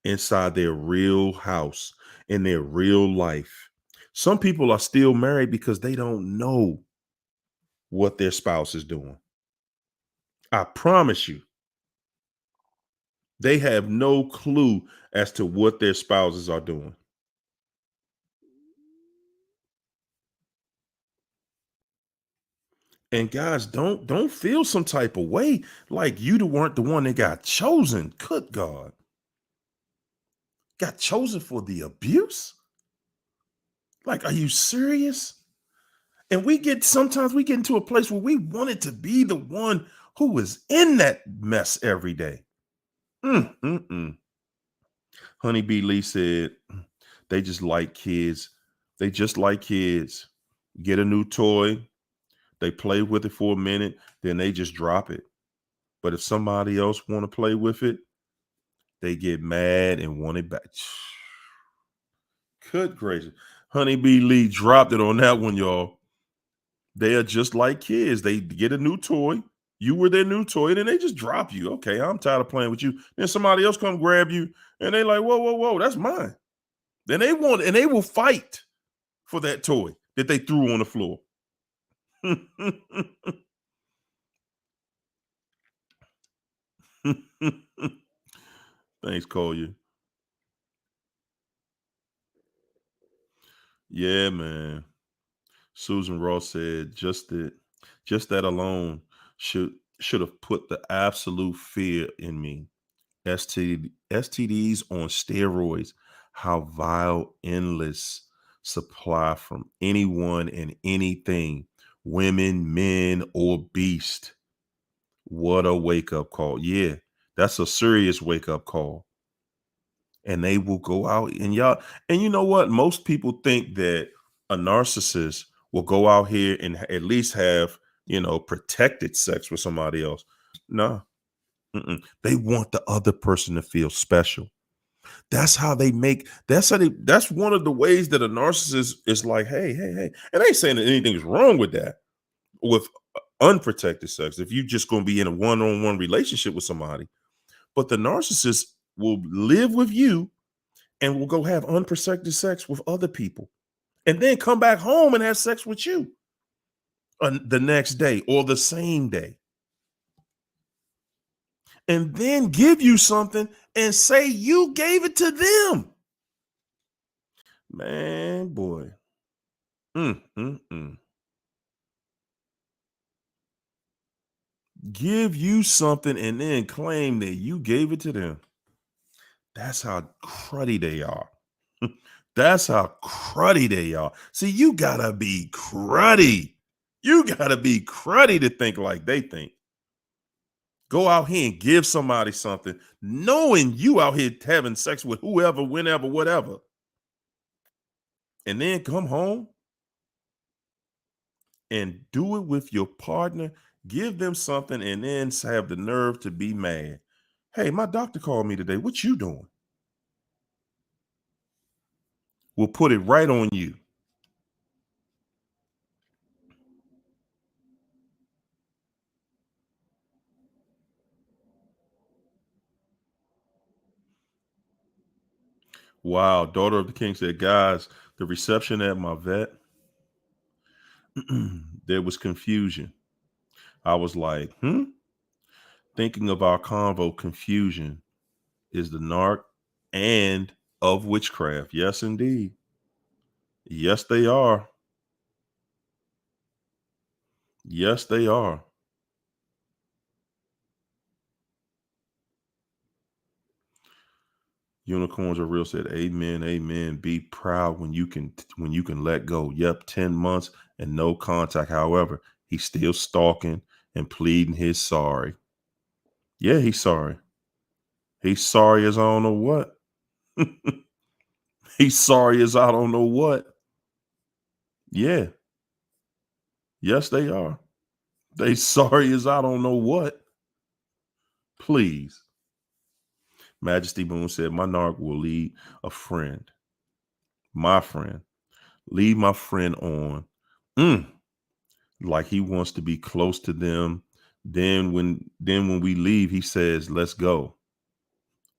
inside their real house, in their real life, some people are still married because they don't know what their spouse is doing. I promise you, they have no clue as to what their spouses are doing. And guys, don't feel some type of way like weren't the one that got chosen. Good God. Got chosen for the abuse? Like, are you serious? And sometimes we get into a place where we wanted to be the one who was in that mess every day. Mm, mm, mm. Honeybee Lee said, they just like kids. They just like kids. Get a new toy. They play with it for a minute, then they just drop it. But if somebody else want to play with it, they get mad and want it back. Good gracious. Honeybee Lee dropped it on that one, y'all. They are just like kids. They get a new toy. You were their new toy, and then they just drop you. Okay, I'm tired of playing with you. Then somebody else come grab you, and they like, whoa, whoa, whoa, that's mine. Then they will fight for that toy that they threw on the floor. Thanks, Collier. Yeah, man. Susan Ross said just that alone should have put the absolute fear in me. STDs on steroids. How vile, endless supply from anyone and anything, women, men, or beast. What a wake up call. Yeah, that's a serious wake up call. And they will go out and you know what? Most people think that a narcissist will go out here and at least have, protected sex with somebody else. No. Mm-mm. They want the other person to feel special. That's one of the ways that a narcissist is like, hey. And I ain't saying that anything is wrong with that, with unprotected sex. If you just gonna be in a one-on-one relationship with somebody, but the narcissist will live with you and will go have unprotected sex with other people and then come back home and have sex with you the next day or the same day and then give you something and say you gave it to them. Man, boy. Mm, mm, mm. Give you something and then claim that you gave it to them. That's how cruddy they are. That's how cruddy they are. See, you gotta be cruddy. You gotta be cruddy to think like they think. Go out here and give somebody something, knowing you out here having sex with whoever, whenever, whatever, and then come home and do it with your partner. Give them something and then have the nerve to be mad. Hey, my doctor called me today. What you doing? We'll put it right on you. Wow. Daughter of the King said, guys, the reception at my vet, there was confusion. I was like, thinking of our convo, confusion is the narc and of witchcraft. Yes, indeed. Yes, they are. Yes, they are. Unicorns are real said, amen, amen. Be proud when you can let go. Yep, 10 months and no contact. However, he's still stalking and pleading his sorry. Yeah, he's sorry. He's sorry as I don't know what. He's sorry as I don't know what. Yeah. Yes, they are. They sorry as I don't know what. Please. Majesty Boone said, my narc will lead a friend. My friend. Leave my friend on. Like he wants to be close to them. Then when we leave, he says, let's go.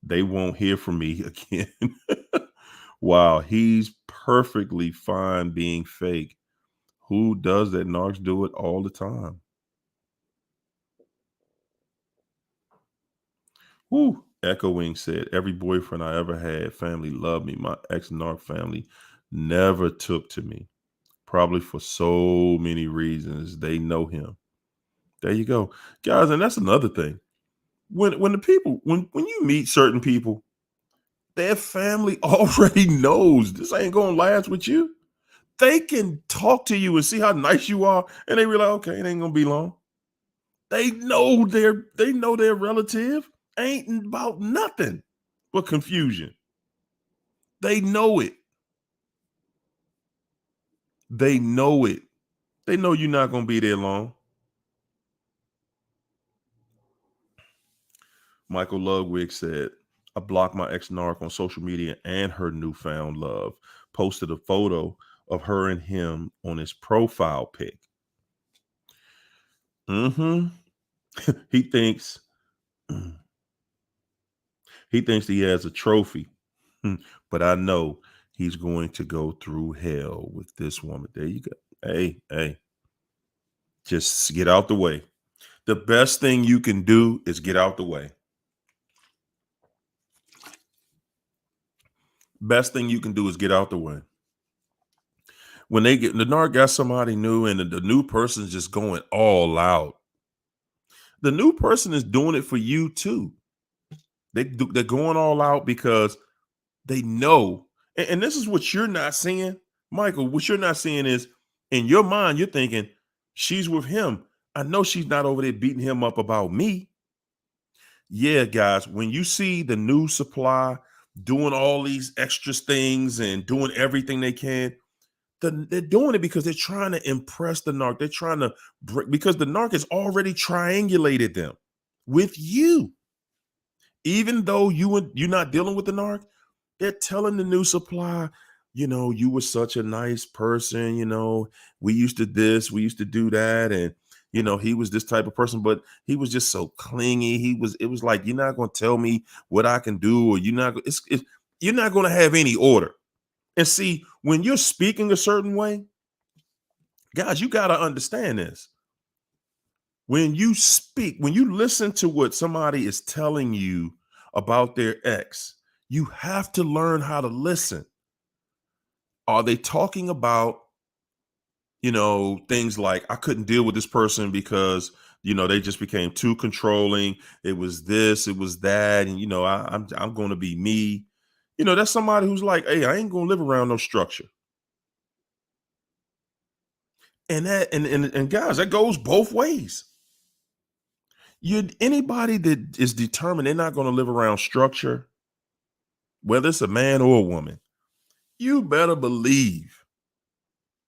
They won't hear from me again. Wow, he's perfectly fine being fake. Who does that? Narcs do it all the time. Woo. Echoing said, every boyfriend I ever had, family loved me. My ex-narc family never took to me. Probably for so many reasons. They know him. There you go. Guys, and that's another thing. When the people, when you meet certain people, their family already knows this ain't gonna last with you. They can talk to you and see how nice you are, and they realize, okay, it ain't gonna be long. They know their relative ain't about nothing but confusion. They know it. They know it. They know you're not gonna be there long. Michael Ludwig said, I blocked my ex-narc on social media and her newfound love. Posted a photo of her and him on his profile pic. Mm-hmm. He thinks he has a trophy. But I know he's going to go through hell with this woman. There you go. Hey, just get out the way. The best thing you can do is get out the way. Best thing you can do is get out the way. When the narc got somebody new and the new person's just going all out, the new person is doing it for you too. They're going all out because they know. And this is what you're not seeing, Michael. What you're not seeing is in your mind, you're thinking, she's with him. I know she's not over there beating him up about me. Yeah, guys, when you see the new supply doing all these extra things and doing everything they can, they're doing it because they're trying to impress the narc. They're trying to break, because the narc has already triangulated them with you. Even though you're not dealing with the narc, they're telling the new supply, you were such a nice person, we used to this, we used to do that, and he was this type of person, but he was just so clingy. It was like, you're not going to tell me what I can do, or you're not going to have any order. And see, when you're speaking a certain way, guys, you got to understand this. When you speak, when you listen to what somebody is telling you about their ex, you have to learn how to listen. Are they talking about, things like, I couldn't deal with this person because, they just became too controlling. It was this, it was that. And, I'm going to be me. That's somebody who's like, hey, I ain't going to live around no structure. And and guys, that goes both ways. Anybody that is determined they're not going to live around structure, whether it's a man or a woman, you better believe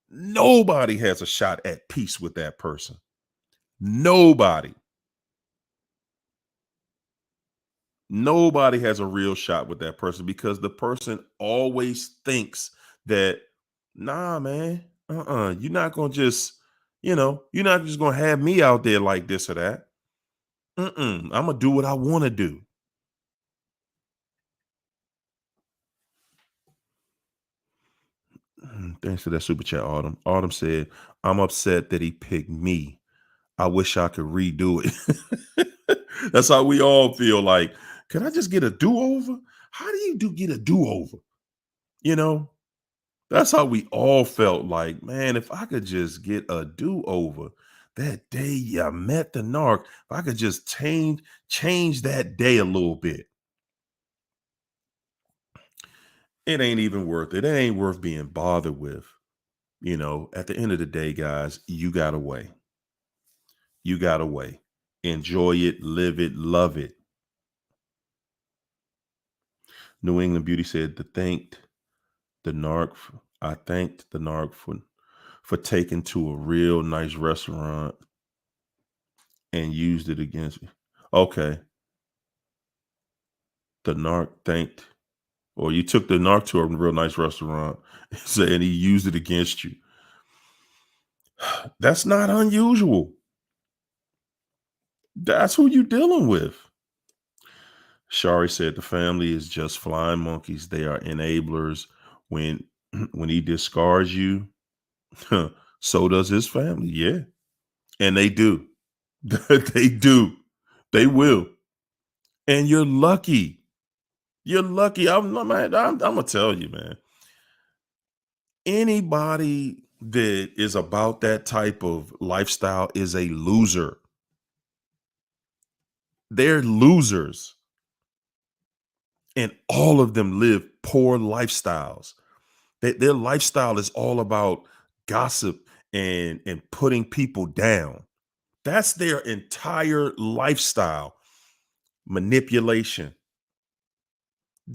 nobody has a shot at peace with that person. Nobody. Nobody has a real shot with that person because the person always thinks that, nah, man, you're not going to just, you're not just going to have me out there like this or that. I'm going to do what I want to do. Thanks for that super chat, Autumn. Autumn said, I'm upset that he picked me. I wish I could redo it. That's how we all feel. Like, can I just get a do-over? How do you get a do-over? That's how we all felt. Like, man, if I could just get a do-over that day I met the narc, if I could just change that day a little bit. It ain't even worth it. It ain't worth being bothered with. At the end of the day, guys, you got a way. You got a way. Enjoy it, live it, love it. New England Beauty said to thanked the narc. I thanked the narc for taking to a real nice restaurant and used it against me. Okay. The narc thanked, or you took the narc to a real nice restaurant and he used it against you. That's not unusual. That's who you dealing with. Shari said the family is just flying monkeys. They are enablers. When when he discards you, so does his family. Yeah. And they do. They do. They will. And you're lucky. You're lucky. I'm gonna tell you, man. Anybody that is about that type of lifestyle is a loser. They're losers. And all of them live poor lifestyles. Their lifestyle is all about gossip and putting people down. That's their entire lifestyle. Manipulation.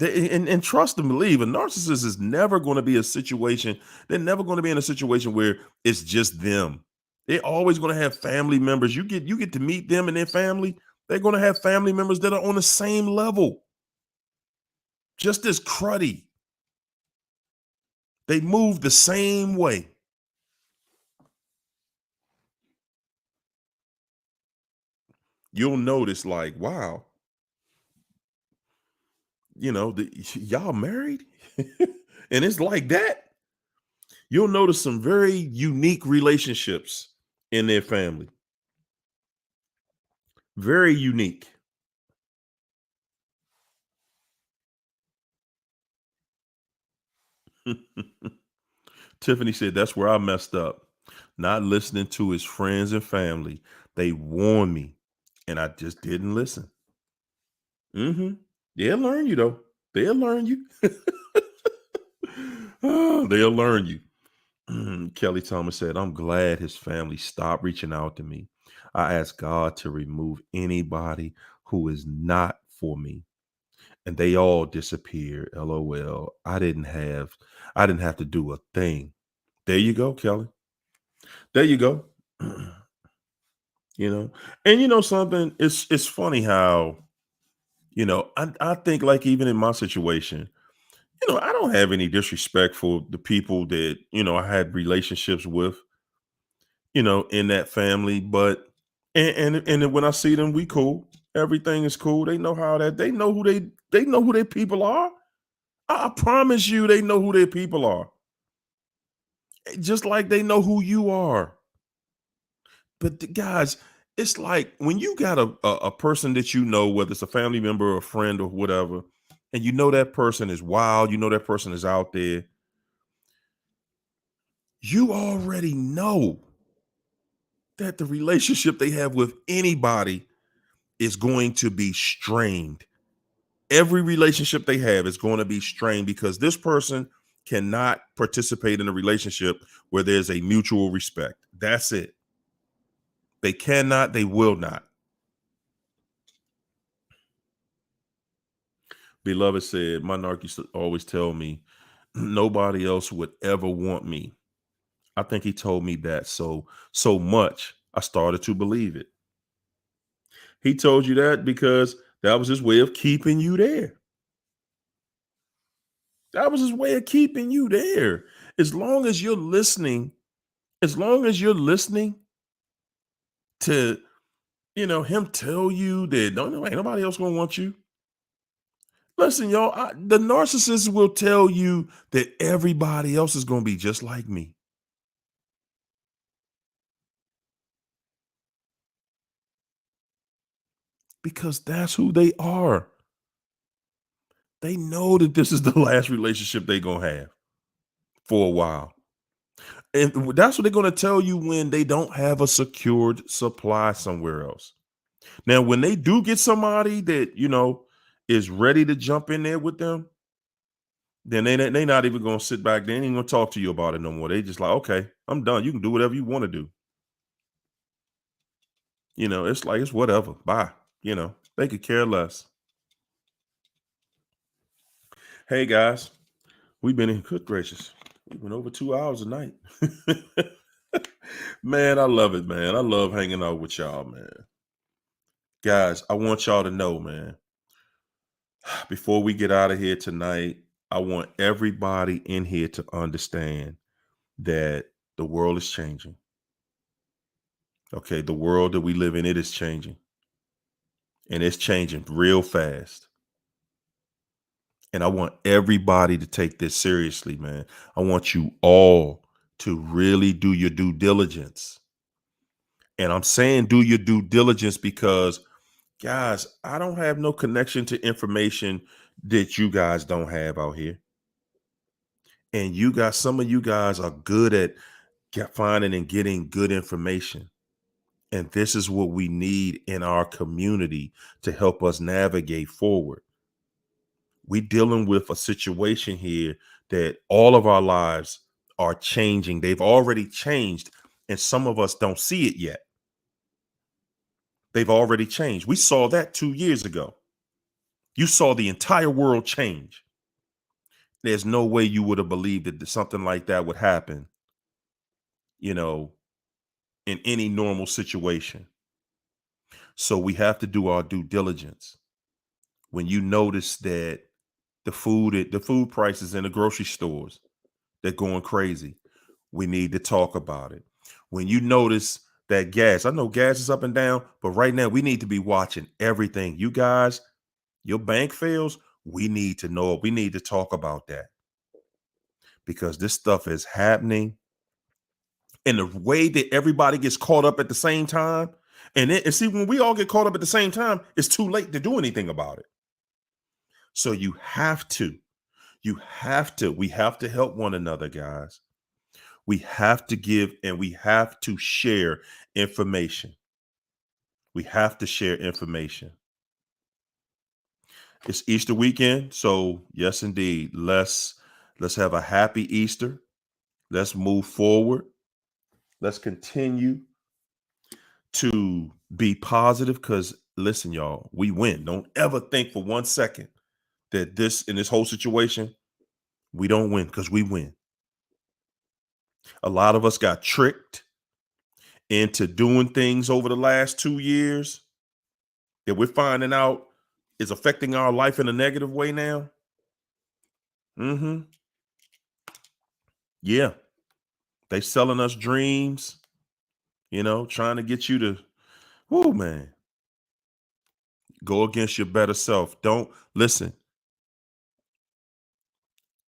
And trust and believe, a narcissist is never going to be a situation. They're never going to be in a situation where it's just them. They're always going to have family members. You get to meet them and their family. They're going to have family members that are on the same level, just as cruddy. They move the same way. You'll notice, like, wow, y'all married, and it's like that. You'll notice some very unique relationships in their family. Very unique. Tiffany said, that's where I messed up. Not listening to his friends and family. They warned me, and I just didn't listen. Hmm. They'll learn you, though. They'll learn you. Oh, they'll learn you. Kelly Thomas said, I'm glad his family stopped reaching out to me. I asked God to remove anybody who is not for me. And they all disappeared. LOL. I didn't have to do a thing. There you go, Kelly. There you go. you know, and something, it's funny how, I think, like, even in my situation, I don't have any disrespect for the people that, I had relationships with, in that family. But and then when I see them, we cool. Everything is cool. They know how that they know who their people are. I promise you, they know who their people are. Just like they know who you are. But guys, it's like when you got a person that whether it's a family member or a friend or whatever, and that person is wild, that person is out there, you already know that the relationship they have with anybody is going to be strained. Every relationship they have is going to be strained because this person cannot participate in a relationship where there's a mutual respect. That's it. They cannot, they will not. Beloved said, my narc used to always tell me nobody else would ever want me. I think he told me that so much I started to believe it. He told you that because that was his way of keeping you there. That was his way of keeping you there. As long as you're listening, as long as you're listening to, him tell you that ain't nobody else gonna want you. Listen, y'all, the narcissist will tell you that everybody else is gonna be just like me. Because that's who they are. They know that this is the last relationship they gonna have for a while. And that's what they're gonna tell you when they don't have a secured supply somewhere else. Now, when they do get somebody that, is ready to jump in there with them, then they not even gonna sit back. They ain't even gonna talk to you about it no more. They just like, okay, I'm done. You can do whatever you want to do. It's like it's whatever. Bye. They could care less. Hey guys, we've been in good gracious. We've been over 2 hours a night. Man, I love it, man. I love hanging out with y'all, man. Guys, I want y'all to know, man, before we get out of here tonight, I want everybody in here to understand that the world is changing. Okay, the world that we live in, it is changing. And it's changing real fast. And I want everybody to take this seriously, man. I want you all to really do your due diligence. And I'm saying do your due diligence because, guys, I don't have no connection to information that you guys don't have out here. And some of you guys are good at finding and getting good information. And this is what we need in our community to help us navigate forward. We're dealing with a situation here that all of our lives are changing. They've already changed, and some of us don't see it yet. They've already changed. We saw that 2 years ago. You saw the entire world change. There's no way you would have believed that something like that would happen, in any normal situation. So we have to do our due diligence. When you notice that the food prices in the grocery stores, they're going crazy, we need to talk about it. When you notice that gas, I know gas is up and down, but right now we need to be watching everything. You guys, your bank fails, we need to know it. We need to talk about that because this stuff is happening. And the way that everybody gets caught up at the same time, and see, when we all get caught up at the same time, it's too late to do anything about it. So we have to help one another, guys. We have to give and we have to share information. We have to share information. It's Easter weekend. So yes, indeed. Let's have a happy Easter. Let's move forward. Let's continue to be positive because listen, y'all, we win. Don't ever think for 1 second that in this whole situation, we don't win because we win. A lot of us got tricked into doing things over the last 2 years that we're finding out is affecting our life in a negative way now. Yeah. They selling us dreams, trying to get you to, whoo, man, go against your better self. Don't listen.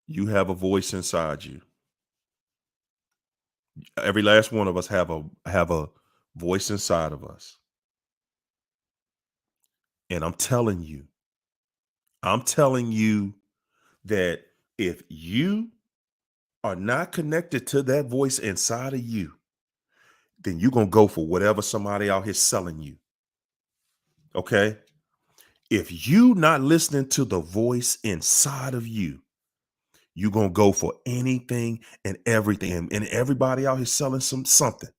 You have a voice inside you. Every last one of us have a voice inside of us. And I'm telling you that if you are not connected to that voice inside of you, then you're going to go for whatever somebody out here selling you. Okay? If you not listening to the voice inside of you, you're going to go for anything and everything. And everybody out here selling something.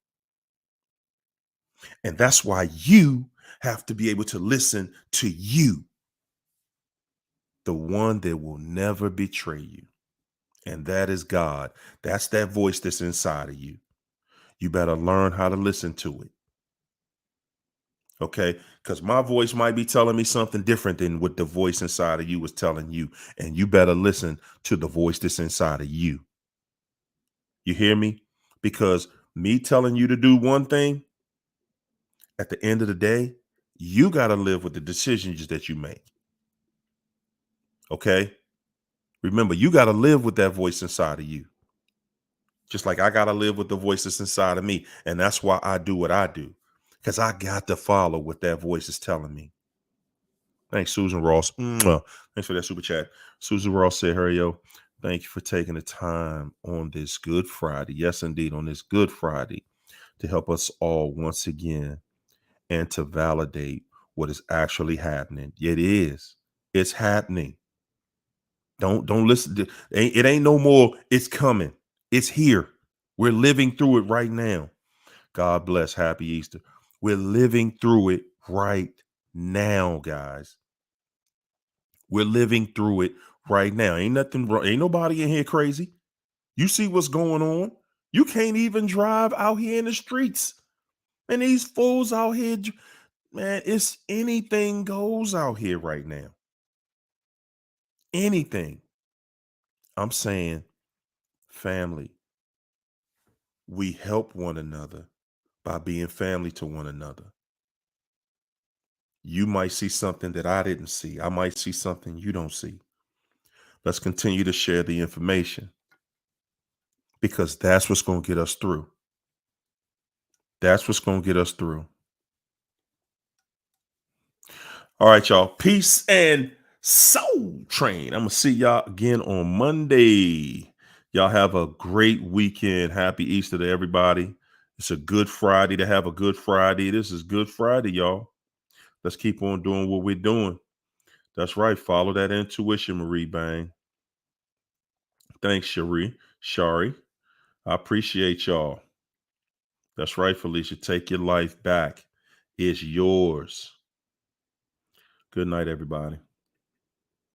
And that's why you have to be able to listen to you, the one that will never betray you. And that is God. That's that voice that's inside of you. You better learn how to listen to it. Okay? Because my voice might be telling me something different than what the voice inside of you was telling you. And you better listen to the voice that's inside of you. You hear me? Because me telling you to do one thing, at the end of the day, you got to live with the decisions that you make. Okay? Remember, you got to live with that voice inside of you. Just like I got to live with the voice that's inside of me. And that's why I do what I do. Because I got to follow what that voice is telling me. Thanks, Susan Ross. Mwah. Thanks for that super chat. Susan Ross said, "Hey, yo, thank you for taking the time on this Good Friday." Yes, indeed, on this Good Friday to help us all once again and to validate what is actually happening. It is. It's happening. Don't listen. It ain't no more. It's coming. It's here. We're living through it right now. God bless. Happy Easter. We're living through it right now, guys. We're living through it right now. Ain't nothing wrong. Ain't nobody in here crazy. You see what's going on. You can't even drive out here in the streets. And these fools out here, man, it's anything goes out here right now. Anything. I'm saying, family, we help one another by being family to one another. You might see something that I didn't see. I might see something you don't see. Let's continue to share the information because that's what's going to get us through. That's what's going to get us through. All right, y'all. Peace and Soul Train. I'm going to see y'all again on Monday. Y'all have a great weekend. Happy Easter to everybody. It's a good Friday to have a good Friday. This is Good Friday, y'all. Let's keep on doing what we're doing. That's right. Follow that intuition, Marie Bang. Thanks, Shari. I appreciate y'all. That's right, Felicia. Take your life back. It's yours. Good night, everybody.